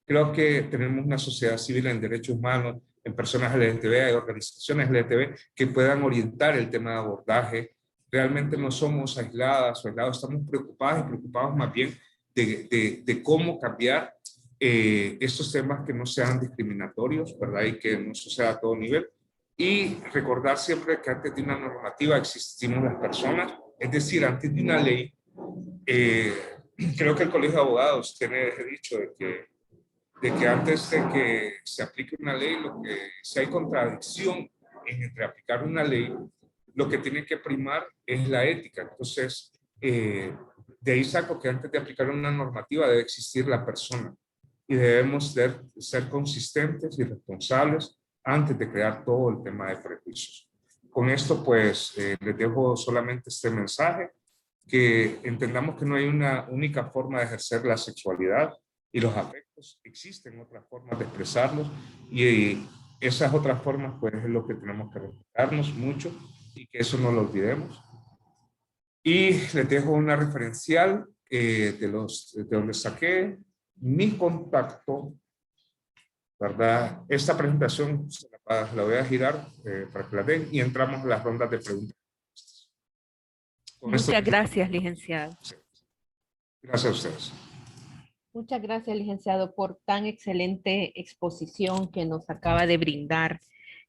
creo que tenemos una sociedad civil en derechos humanos, en personas LGTB, hay organizaciones LGTB que puedan orientar el tema de abordaje. Realmente no somos aisladas o aislados, estamos preocupados y preocupados más bien de cómo cambiar estos temas, que no sean discriminatorios, ¿verdad? Y que no suceda a todo nivel. Y recordar siempre que antes de una normativa existimos las personas, es decir, antes de una ley. Creo que el Colegio de Abogados tiene dicho de que antes de que se aplique una ley, si hay contradicción entre aplicar una ley, lo que tiene que primar es la ética. Entonces, de ahí saco que antes de aplicar una normativa debe existir la persona, y debemos ser consistentes y responsables antes de crear todo el tema de prejuicios. Con esto, pues, les dejo solamente este mensaje, que entendamos que no hay una única forma de ejercer la sexualidad y los afectos. Existen otras formas de expresarlos, y esas otras formas, pues, es lo que tenemos que respetarnos mucho, y que eso no lo olvidemos. Y les dejo una referencial de donde saqué mi contacto, ¿verdad? Esta presentación la voy a girar para que la den, y entramos a las rondas de preguntas. Muchas gracias, licenciado. Gracias a ustedes. Muchas gracias, licenciado, por tan excelente exposición que nos acaba de brindar.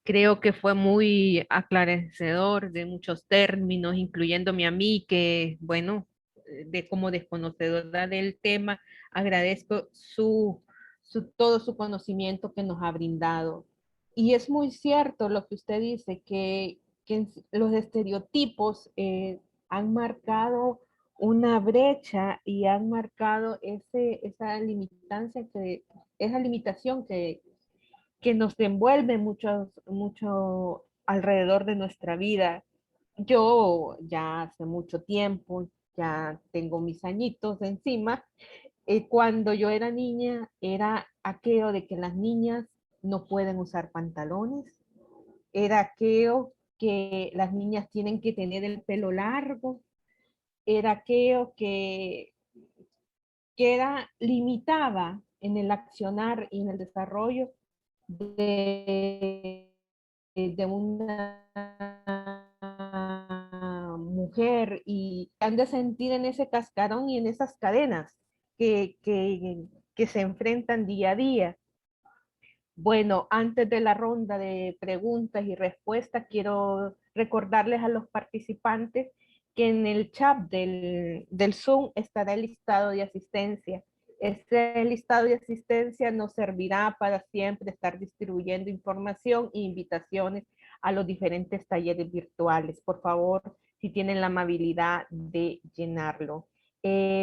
Creo que fue muy aclarecedor de muchos términos, incluyéndome a mí, que, bueno, como desconocedora del tema, agradezco su todo su conocimiento que nos ha brindado. Y es muy cierto lo que usted dice, que los estereotipos han marcado una brecha y han marcado esa limitación que nos envuelve mucho alrededor de nuestra vida. Yo ya hace mucho tiempo, ya tengo mis añitos encima. Cuando yo era niña, era aquello de que las niñas no pueden usar pantalones, era aquello que las niñas tienen que tener el pelo largo, era aquello que era limitaba en el accionar y en el desarrollo de una mujer, y han de sentir en ese cascarón y en esas cadenas que se enfrentan día a día. Bueno, antes de la ronda de preguntas y respuestas, quiero recordarles a los participantes que en el chat del Zoom estará el listado de asistencia. Este listado de asistencia nos servirá para siempre estar distribuyendo información e invitaciones a los diferentes talleres virtuales. Por favor, si tienen la amabilidad de llenarlo.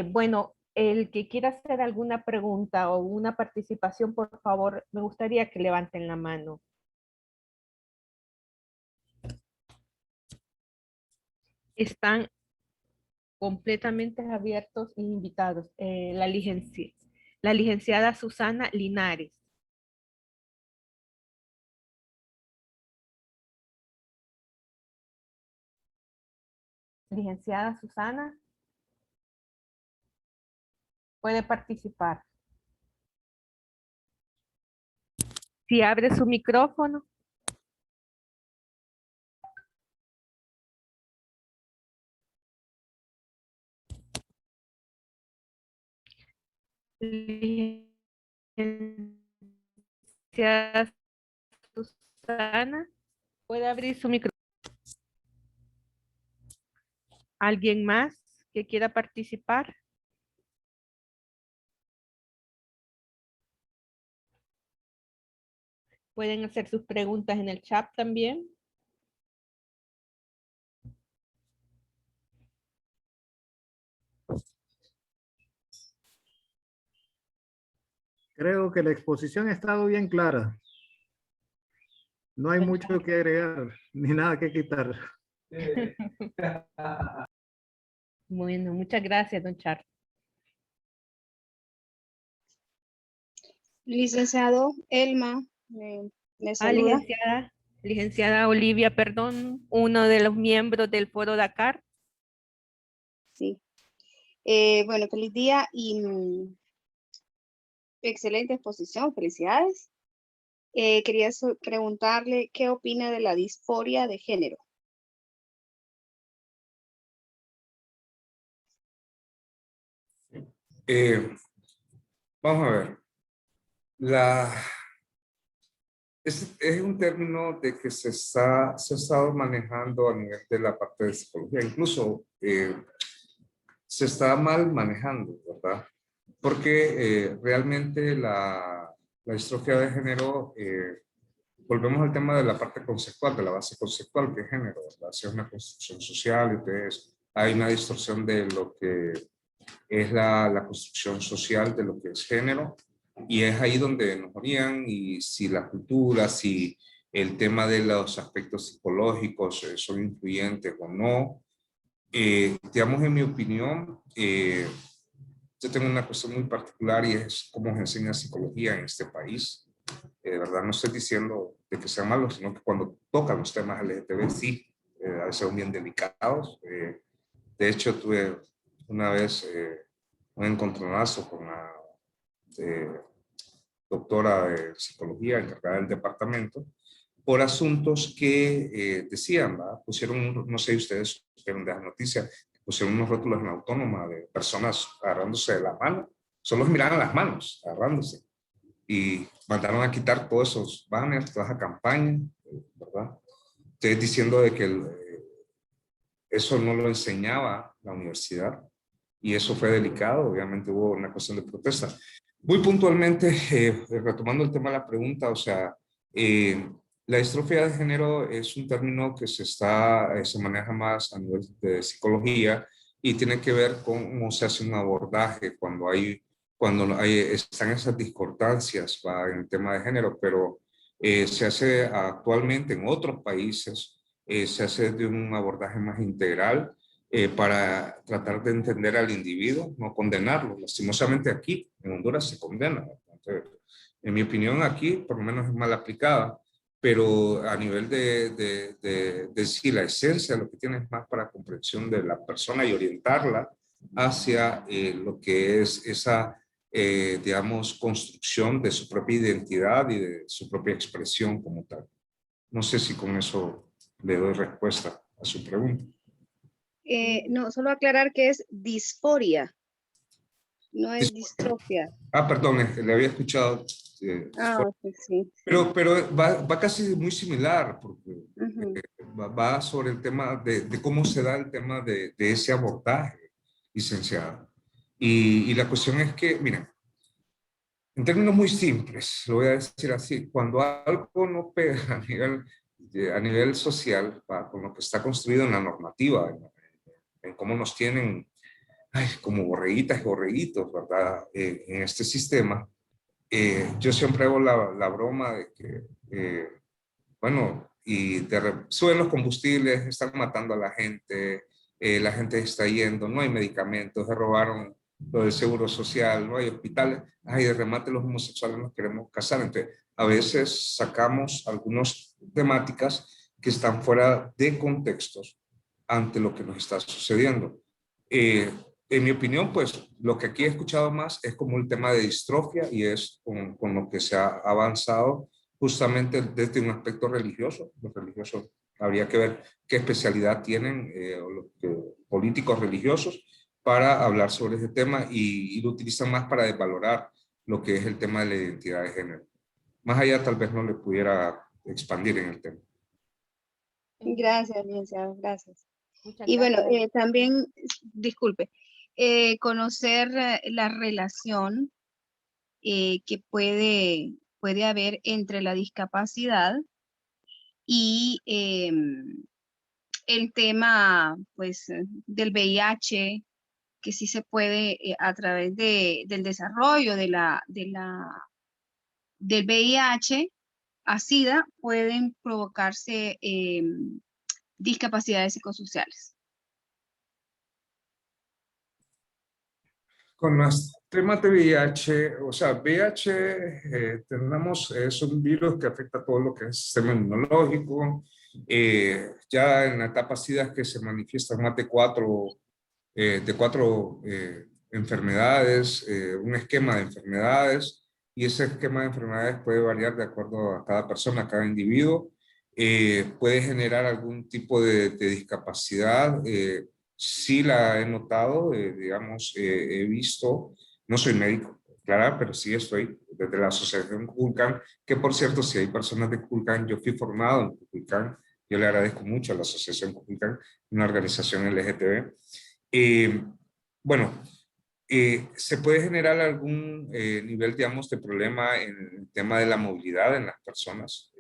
Bueno, el que quiera hacer alguna pregunta o una participación, por favor, me gustaría que levanten la mano. Están completamente abiertos e invitados. La licenciada Susana Linares. Licenciada Susana, puede participar. Si abre su micrófono. Licenciada Susana, puede abrir su micrófono. ¿Alguien más que quiera participar? Pueden hacer sus preguntas en el chat también. Creo que la exposición ha estado bien clara. No hay mucho que agregar, ni nada que quitar. Bueno, muchas gracias, don Charles. Licenciado Elma, me saluda. Licenciada Olivia, perdón, uno de los miembros del Foro Dakar. Sí. Bueno, feliz día y excelente exposición, felicidades. Quería preguntarle qué opina de la disforia de género. Vamos a ver. Es un término de que se ha estado manejando a nivel de la parte de psicología. Incluso se está mal manejando, ¿verdad? Porque realmente la distrofia de género, volvemos al tema de la parte conceptual, de la base conceptual que es género, ¿verdad? Si es una construcción social, entonces hay una distorsión de lo que es la construcción social de lo que es género, y es ahí donde nos orían, y si la cultura, si el tema de los aspectos psicológicos son influyentes o no. Digamos, en mi opinión, yo tengo una cuestión muy particular y es cómo se enseña psicología en este país. De verdad, no estoy diciendo de que sea malo, sino que cuando tocan los temas LGTB, sí, a veces son bien delicados. De hecho, tuve una vez un encontronazo con la doctora de psicología encargada del departamento por asuntos que decían, ¿verdad? Pusieron, no sé si ustedes vieron de la noticia, pusieron unos rótulos en la Autónoma de personas agarrándose de la mano, solo miraban las manos agarrándose, y mandaron a quitar todos esos banners, toda esa campaña, ¿verdad? Ustedes diciendo de que eso no lo enseñaba la universidad, y eso fue delicado, obviamente hubo una cuestión de protesta. Muy puntualmente, retomando el tema de la pregunta, o sea, la distrofia de género es un término que se maneja más a nivel de psicología y tiene que ver con cómo se hace un abordaje están esas discordancias en el tema de género, pero se hace actualmente en otros países, se hace de un abordaje más integral para tratar de entender al individuo, no condenarlo. Lastimosamente aquí, en Honduras, se condena. Entonces, en mi opinión, aquí por lo menos es mal aplicada, pero a nivel de sí, la esencia, lo que tiene es más para comprensión de la persona y orientarla hacia lo que es esa, digamos, construcción de su propia identidad y de su propia expresión como tal. No sé si con eso le doy respuesta a su pregunta. No, solo aclarar que es disforia, no es distrofia. Perdón, le había escuchado. Sí. Pero va casi muy similar, porque Ujú. va sobre el tema de cómo se da el tema de ese abordaje, licenciada. Y la cuestión es que, miren, en términos muy simples, lo voy a decir así, cuando algo no pega a nivel social, con lo que está construido en la normativa, en cómo nos tienen como borreguitas y borreguitos, ¿verdad? En este sistema, yo siempre hago la broma de que, bueno, suben los combustibles, están matando a la gente está yendo, no hay medicamentos, se robaron lo del seguro social, no hay hospitales, de remate los homosexuales nos queremos casar. Entonces, a veces sacamos algunas temáticas que están fuera de contextos ante lo que nos está sucediendo. En mi opinión, pues lo que aquí he escuchado más es como el tema de distrofia y es con lo que se ha avanzado justamente desde un aspecto religioso. Los religiosos habría que ver qué especialidad tienen los políticos religiosos para hablar sobre ese tema y lo utilizan más para desvalorar lo que es el tema de la identidad de género. Más allá tal vez no le pudiera expandir en el tema. Gracias, licenciado, gracias. Muchas Y bueno, gracias. también, disculpe, conocer la relación que puede haber entre la discapacidad y el tema, pues, del VIH, que sí se puede a través del desarrollo del VIH a SIDA, pueden provocarse discapacidades psicosociales. Con los temas de VIH, o sea, VIH es un virus que afecta todo lo que es el sistema inmunológico. Ya en la etapa SIDA que se manifiestan más de cuatro enfermedades, un esquema de enfermedades, y ese esquema de enfermedades puede variar de acuerdo a cada persona, a cada individuo. Puede generar algún tipo de discapacidad. Sí la he notado, digamos, he visto, no soy médico, claro, pero sí estoy desde la asociación Kukulcán, que por cierto, si hay personas de Kukulcán, yo fui formado en Kukulcán, yo le agradezco mucho a la asociación Kukulcán, una organización LGTB. Bueno, se puede generar algún nivel, digamos, de problema en el tema de la movilidad en las personas,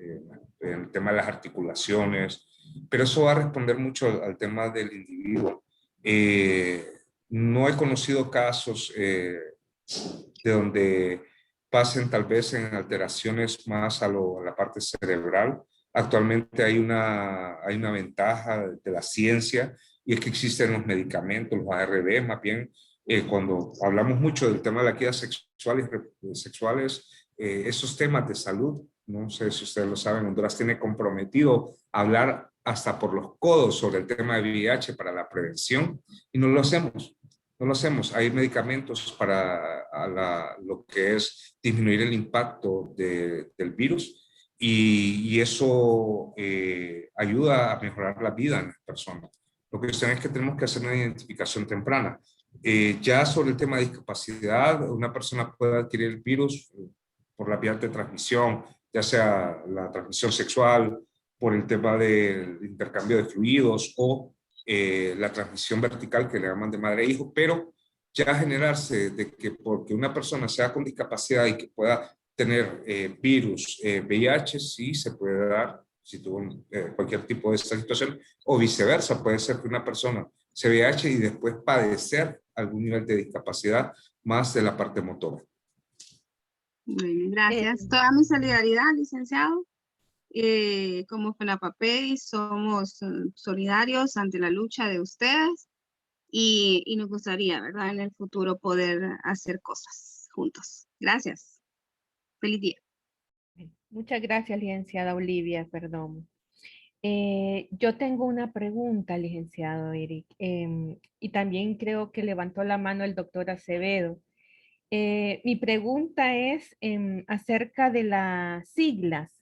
en el tema de las articulaciones, pero eso va a responder mucho al tema del individuo. No he conocido casos de donde pasen tal vez en alteraciones más a la parte cerebral. Actualmente hay una ventaja de la ciencia y es que existen los medicamentos, los ARB, más bien cuando hablamos mucho del tema de la equidad sexuales, esos temas de salud, no sé si ustedes lo saben, Honduras tiene comprometido hablar hasta por los codos sobre el tema de VIH para la prevención y no lo hacemos. No lo hacemos. Hay medicamentos para lo que es disminuir el impacto del virus y eso ayuda a mejorar la vida en las personas. Lo que es que tenemos que hacer una identificación temprana. Ya sobre el tema de discapacidad, una persona puede adquirir el virus por la vía de transmisión, ya sea la transmisión sexual, por el tema del intercambio de fluidos o la transmisión vertical que le llaman de madre a hijo, pero ya generarse de que porque una persona sea con discapacidad y que pueda tener virus, VIH, sí se puede dar si tuvo cualquier tipo de esta situación, o viceversa, puede ser que una persona se VIH y después padecer algún nivel de discapacidad más de la parte motora. Bueno, gracias. Toda mi solidaridad, licenciado. Como FENAPAPEI somos solidarios ante la lucha de ustedes y nos gustaría, ¿verdad?, en el futuro poder hacer cosas juntos. Gracias. Feliz día. Muchas gracias, licenciada Olivia, perdón. Yo tengo una pregunta, licenciado Eric, y también creo que levantó la mano el doctor Acevedo. Mi pregunta es acerca de las siglas.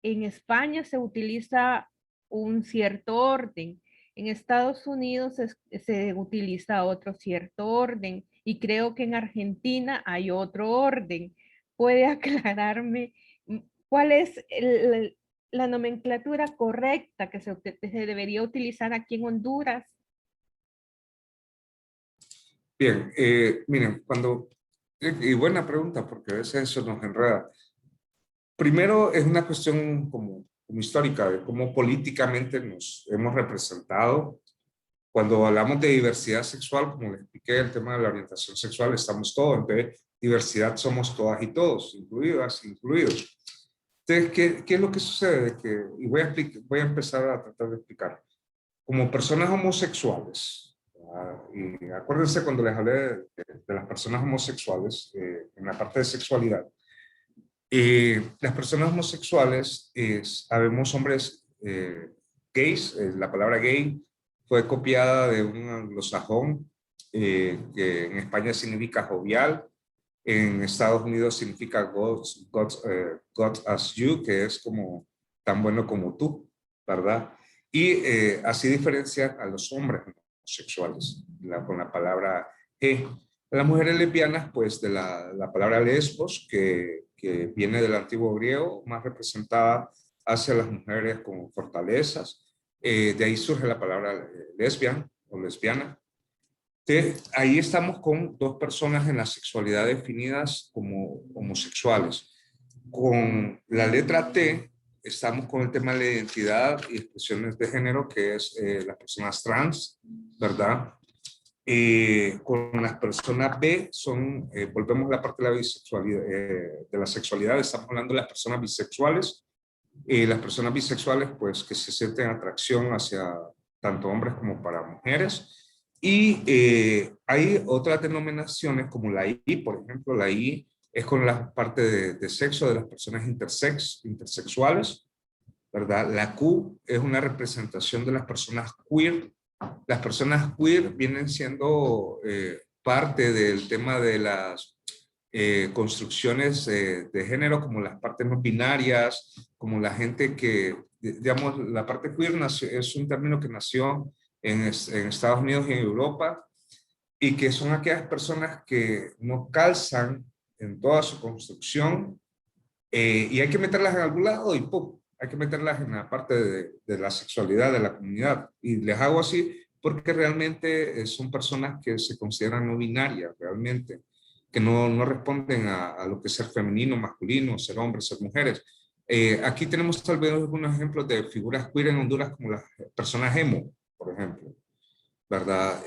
En España se utiliza un cierto orden. En Estados Unidos se utiliza otro cierto orden y creo que en Argentina hay otro orden. ¿Puede aclararme cuál es la nomenclatura correcta que se debería utilizar aquí en Honduras? Bien, miren, y buena pregunta porque a veces eso nos enreda. Primero es una cuestión como histórica de cómo políticamente nos hemos representado. Cuando hablamos de diversidad sexual, como les expliqué, el tema de la orientación sexual, estamos todos. Entonces, diversidad somos todas y todos, incluidas, incluidos. Entonces, ¿qué es lo que sucede? Y voy a empezar a tratar de explicar. Como personas homosexuales, y acuérdense cuando les hablé de las personas homosexuales, en la parte de sexualidad, las personas homosexuales, habemos hombres gays, la palabra gay fue copiada de un anglosajón que en España significa jovial, en Estados Unidos significa God as you, que es como tan bueno como tú, ¿verdad? Y así diferencia a los hombres homosexuales con la palabra G. Las mujeres lesbianas, pues de la palabra lesbos, que viene del antiguo griego, más representada hacia las mujeres con fortalezas. De ahí surge la palabra lesbian o lesbiana. Ahí estamos con dos personas en la sexualidad definidas como homosexuales. Con la letra T estamos con el tema de la identidad y expresiones de género, que es las personas trans, ¿verdad? Con las personas B volvemos a la parte de la bisexualidad, de la sexualidad, estamos hablando de las personas bisexuales. Las personas bisexuales, pues, que se sienten atracción hacia tanto hombres como para mujeres. Y hay otras denominaciones como la I, por ejemplo, la I es con la parte de sexo de las personas intersexuales, ¿verdad? La Q es una representación de las personas queer. Las personas queer vienen siendo parte del tema de las construcciones de género, como las partes no binarias, como la gente que, digamos, la parte queer es un término que nació en Estados Unidos y en Europa, y que son aquellas personas que no calzan en toda su construcción, y hay que meterlas en algún lado y ¡pum! Hay que meterlas en la parte de la sexualidad de la comunidad. Y les hago así porque realmente son personas que se consideran no binarias, realmente, que no responden a lo que es ser femenino, masculino, ser hombres, ser mujeres. Aquí tenemos tal vez algunos ejemplos de figuras queer en Honduras, como las personas emo, por ejemplo, ¿verdad?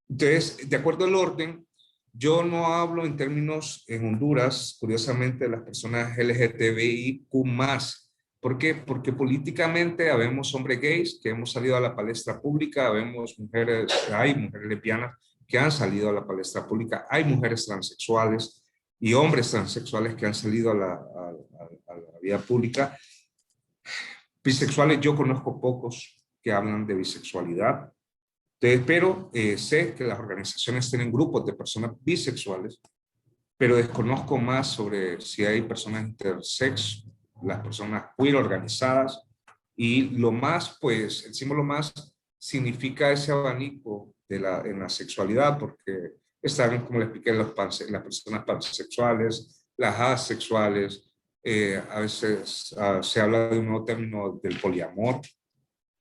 Entonces, de acuerdo al orden, yo no hablo en términos en Honduras, curiosamente, de las personas LGTBIQ+. ¿Por qué? Porque políticamente habemos hombres gays que hemos salido a la palestra pública, habemos hay mujeres lesbianas que han salido a la palestra pública, hay mujeres transexuales y hombres transexuales que han salido a la vida pública. Bisexuales, yo conozco pocos que hablan de bisexualidad. Pero sé que las organizaciones tienen grupos de personas bisexuales, pero desconozco más sobre si hay personas intersex, las personas queer organizadas, y lo más, pues, el símbolo más significa ese abanico en la sexualidad, porque están, como les expliqué, las personas pansexuales, las asexuales, a veces se habla de un nuevo término del poliamor.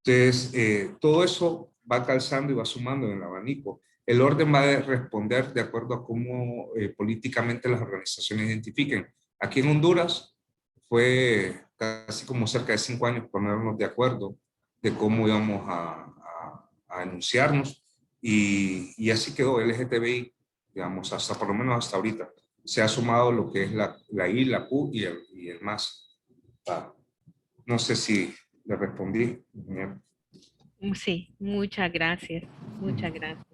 Entonces, todo eso va calzando y va sumando en el abanico. El orden va a responder de acuerdo a cómo políticamente las organizaciones identifiquen. Aquí en Honduras fue casi como cerca de 5 años ponernos de acuerdo de cómo íbamos a anunciarnos, y así quedó LGTBI, digamos, hasta por lo menos hasta ahorita. Se ha sumado lo que es la I, la Q y el más. No sé si le respondí. Sí, muchas gracias. Muchas gracias.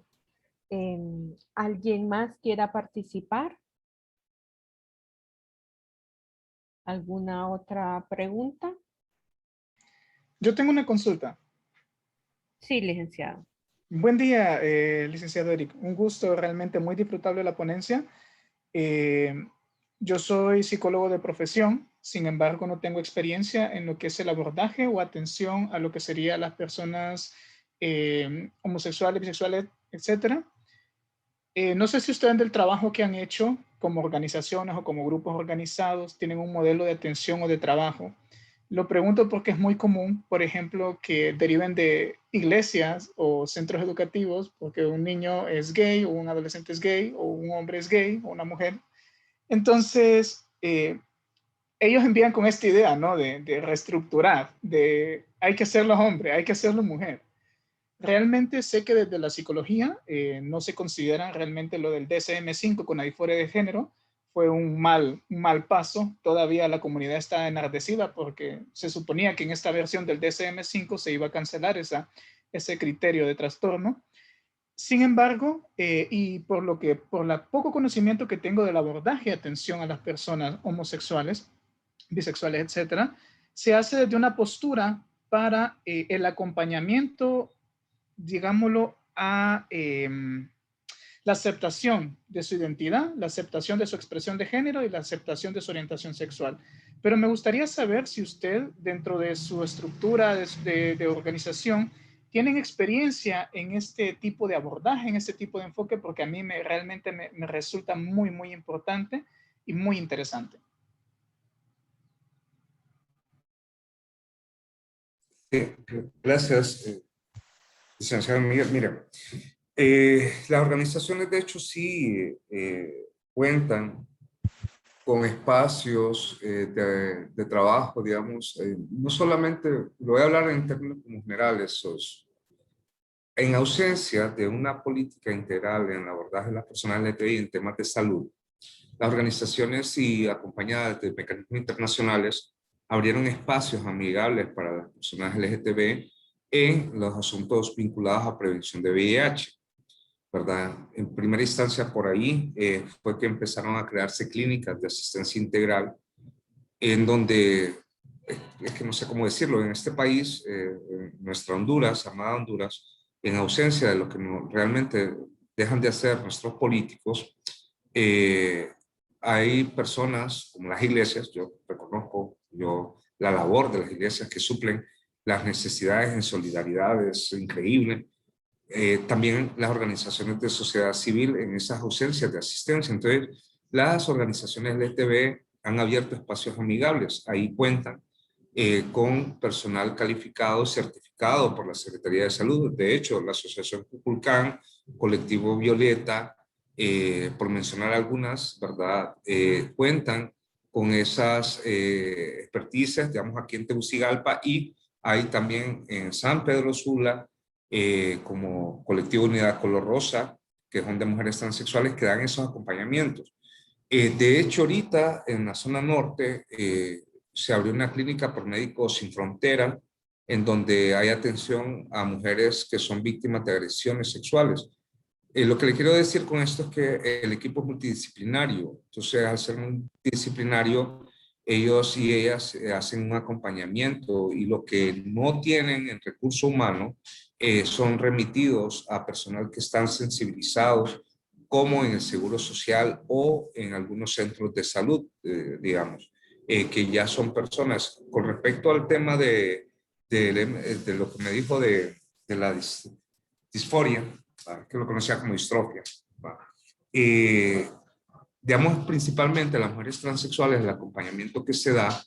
¿Alguien más quiera participar? ¿Alguna otra pregunta? Yo tengo una consulta. Sí, licenciado. Buen día, licenciado Eric. Un gusto, realmente muy disfrutable la ponencia. Yo soy psicólogo de profesión, sin embargo no tengo experiencia en lo que es el abordaje o atención a lo que serían las personas homosexuales, bisexuales, etc. No sé si ustedes del trabajo que han hecho como organizaciones o como grupos organizados tienen un modelo de atención o de trabajo. Lo pregunto porque es muy común, por ejemplo, que deriven de iglesias o centros educativos porque un niño es gay o un adolescente es gay o un hombre es gay o una mujer. Entonces, ellos envían con esta idea, ¿no? De reestructurar, de hay que hacerlo hombre, hay que hacerlo mujer. Realmente sé que desde la psicología no se considera realmente lo del DSM-5 con la disforia de género. Fue un mal paso. Todavía la comunidad está enardecida porque se suponía que en esta versión del DSM-5 se iba a cancelar ese criterio de trastorno. Sin embargo, y por el poco conocimiento que tengo del abordaje de atención a las personas homosexuales, bisexuales, etcétera, se hace desde una postura para el acompañamiento, digámoslo, a la aceptación de su identidad, la aceptación de su expresión de género y la aceptación de su orientación sexual. Pero me gustaría saber si usted, dentro de su estructura de organización, tienen experiencia en este tipo de abordaje, en este tipo de enfoque, porque a mí realmente me resulta muy, muy importante y muy interesante. Gracias, licenciado Miguel. Mira, las organizaciones de hecho sí cuentan con espacios de trabajo, digamos, no solamente, lo voy a hablar en términos como generales, en ausencia de una política integral en el abordaje de las personas LGTBI en temas de salud, las organizaciones y acompañadas de mecanismos internacionales abrieron espacios amigables para las personas LGTB en los asuntos vinculados a prevención de VIH, ¿verdad? En primera instancia por ahí fue que empezaron a crearse clínicas de asistencia integral en donde, es que no sé cómo decirlo, en este país, nuestra Honduras, amada Honduras, en ausencia de lo que realmente dejan de hacer nuestros políticos, hay personas como las iglesias, yo reconozco la labor de las iglesias que suplen las necesidades en solidaridad, es increíble. También las organizaciones de sociedad civil en esas ausencias de asistencia. Entonces, las organizaciones LGTB han abierto espacios amigables. Ahí cuentan con personal calificado, certificado por la Secretaría de Salud. De hecho, la Asociación Cuculcán, Colectivo Violeta, por mencionar algunas, ¿verdad? Cuentan con esas experticias, digamos, aquí en Tegucigalpa, y hay también en San Pedro Sula, como Colectivo Unidad Color Rosa, que son de mujeres transexuales que dan esos acompañamientos. De hecho, ahorita en la zona norte se abrió una clínica por Médicos Sin Frontera, en donde hay atención a mujeres que son víctimas de agresiones sexuales. Lo que le quiero decir con esto es que el equipo es multidisciplinario. Entonces, al ser multidisciplinario, ellos y ellas hacen un acompañamiento, y lo que no tienen en recurso humano son remitidos a personal que están sensibilizados, como en el Seguro Social o en algunos centros de salud, digamos, que ya son personas. Con respecto al tema de lo que me dijo de la disforia, que lo conocía como distrofia, digamos, principalmente las mujeres transexuales, el acompañamiento que se da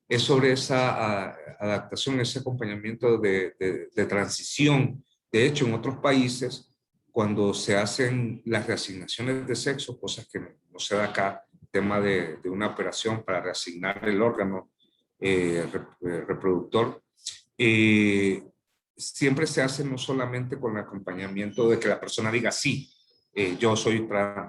es sobre esa adaptación, ese acompañamiento de transición. De hecho, en otros países cuando se hacen las reasignaciones de sexo, cosas que no se da acá, tema de una operación para reasignar el órgano reproductor, siempre se hace no solamente con el acompañamiento de que la persona diga sí, yo soy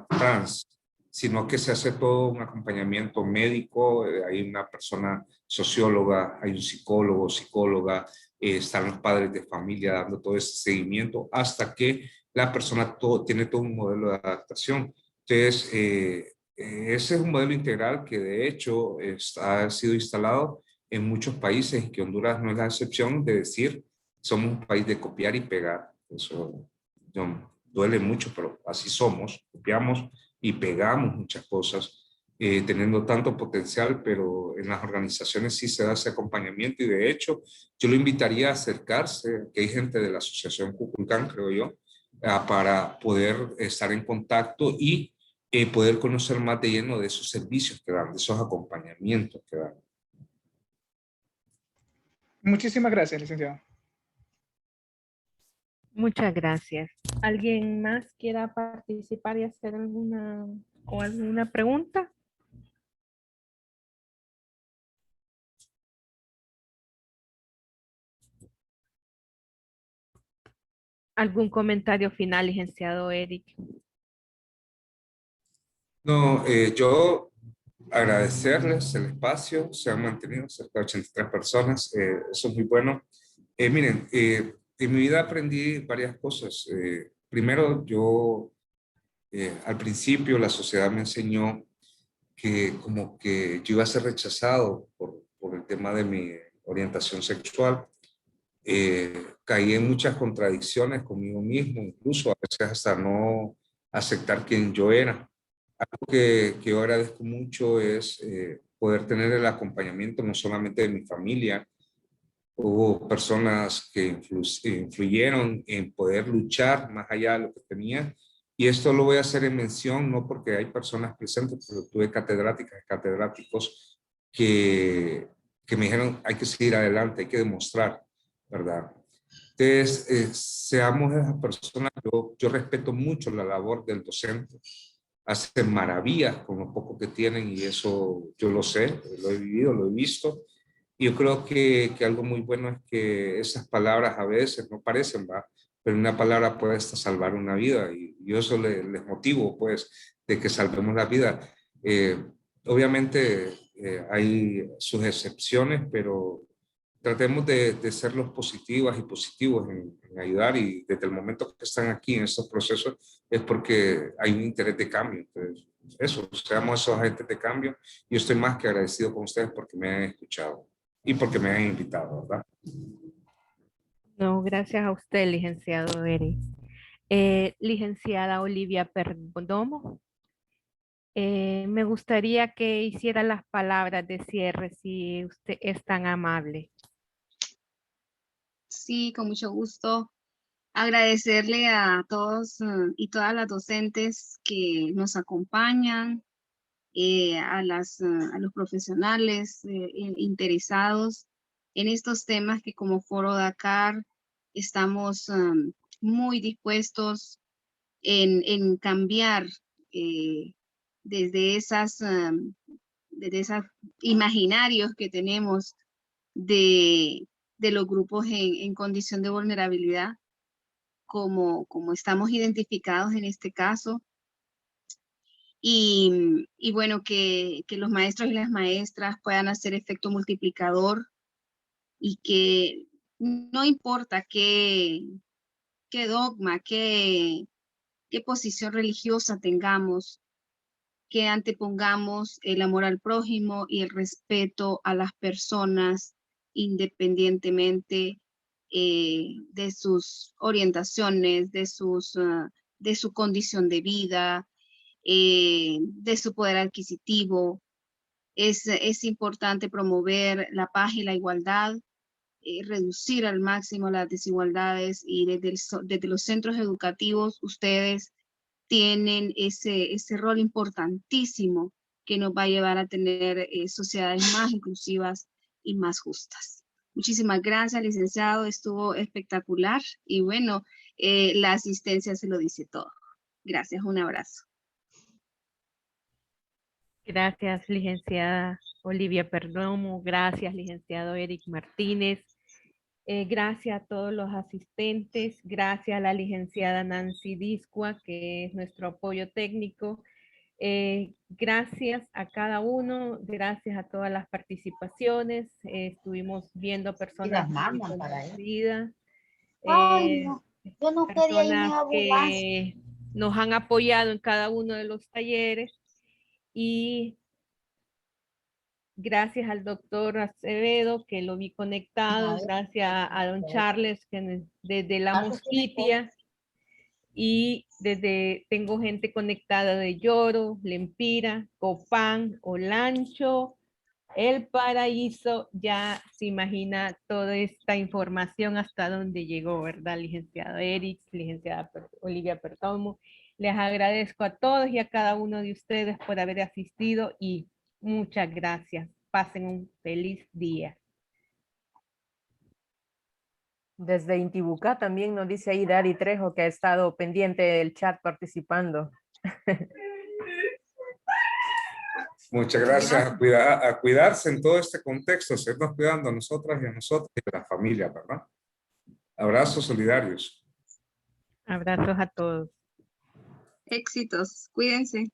trans, sino que se hace todo un acompañamiento médico, hay una persona socióloga, hay un psicólogo, psicóloga, están los padres de familia dando todo ese seguimiento hasta que la persona tiene todo un modelo de adaptación. Entonces, ese es un modelo integral que de hecho ha sido instalado en muchos países y que Honduras no es la excepción de decir somos un país de copiar y pegar. Eso duele mucho, pero así somos, copiamos y pegamos muchas cosas, teniendo tanto potencial, pero en las organizaciones sí se da ese acompañamiento y de hecho yo lo invitaría a acercarse, que hay gente de la Asociación Kukulcán, creo yo, para poder estar en contacto y poder conocer más de lleno de esos servicios que dan, de esos acompañamientos que dan. Muchísimas gracias, licenciado. Muchas gracias. ¿Alguien más quiera participar y hacer alguna pregunta? ¿Algún comentario final, licenciado Eric? No, yo agradecerles el espacio, se han mantenido cerca de 83 personas, eso es muy bueno. Miren, en mi vida aprendí varias cosas. Primero, yo al principio la sociedad me enseñó que como que yo iba a ser rechazado por el tema de mi orientación sexual. Caí en muchas contradicciones conmigo mismo, incluso a veces hasta no aceptar quién yo era. Algo que yo agradezco mucho es poder tener el acompañamiento no solamente de mi familia. Hubo personas que influyeron en poder luchar más allá de lo que tenía. Y esto lo voy a hacer en mención, no porque hay personas presentes, pero tuve catedráticas y catedráticos que me dijeron, hay que seguir adelante, hay que demostrar, ¿verdad? Entonces, seamos esas personas. Yo respeto mucho la labor del docente. Hacen maravillas con lo poco que tienen y eso yo lo sé, lo he vivido, lo he visto. Y yo creo que algo muy bueno es que esas palabras a veces no parecen, ¿va? Pero una palabra puede hasta salvar una vida y yo eso les motivo, pues, de que salvemos la vida. Obviamente hay sus excepciones, pero tratemos de ser los positivas y positivos en ayudar y desde el momento que están aquí en estos procesos es porque hay un interés de cambio. Entonces, eso, seamos esos agentes de cambio. Yo estoy más que agradecido con ustedes porque me han escuchado y porque me han invitado, ¿verdad? No, gracias a usted, licenciado Eric. Licenciada Olivia Perdomo, me gustaría que hiciera las palabras de cierre, si usted es tan amable. Sí, con mucho gusto. Agradecerle a todos y todas las docentes que nos acompañan, a los profesionales interesados en estos temas que como Foro Dakar estamos muy dispuestos en cambiar desde esos imaginarios que tenemos de los grupos en condición de vulnerabilidad, como estamos identificados en este caso. Y bueno, que los maestros y las maestras puedan hacer efecto multiplicador y que no importa qué dogma, qué posición religiosa tengamos, que antepongamos el amor al prójimo y el respeto a las personas independientemente de sus orientaciones, de su condición de vida, de su poder adquisitivo. Es importante promover la paz y la igualdad, reducir al máximo las desigualdades y desde los centros educativos ustedes tienen ese rol importantísimo que nos va a llevar a tener sociedades más inclusivas y más justas. Muchísimas gracias, licenciado, estuvo espectacular y bueno, la asistencia se lo dice todo. Gracias, un abrazo. Gracias, licenciada Olivia Perdomo. Gracias, licenciado Eric Martínez. Gracias a todos los asistentes. Gracias a la licenciada Nancy Discua, que es nuestro apoyo técnico. Gracias a cada uno. Gracias a todas las participaciones. Estuvimos viendo personas conocidas. Yo no quería irme Personas a que nos han apoyado en cada uno de los talleres. Y gracias al doctor Acevedo, que lo vi conectado, gracias a don Charles, que desde la Mosquitia, y tengo gente conectada de Lloro, Lempira, Copán, Olancho, El Paraíso. Ya se imagina toda esta información hasta dónde llegó, ¿verdad, licenciado Eric, licenciada Olivia Perdomo? Les agradezco a todos y a cada uno de ustedes por haber asistido y muchas gracias. Pasen un feliz día. Desde Intibucá también nos dice ahí Dari Trejo, que ha estado pendiente del chat participando. Muchas gracias. A cuidarse en todo este contexto, seguirnos cuidando a nosotras y a nosotros y a la familia, ¿verdad? Abrazos solidarios. Abrazos a todos. Éxitos, cuídense.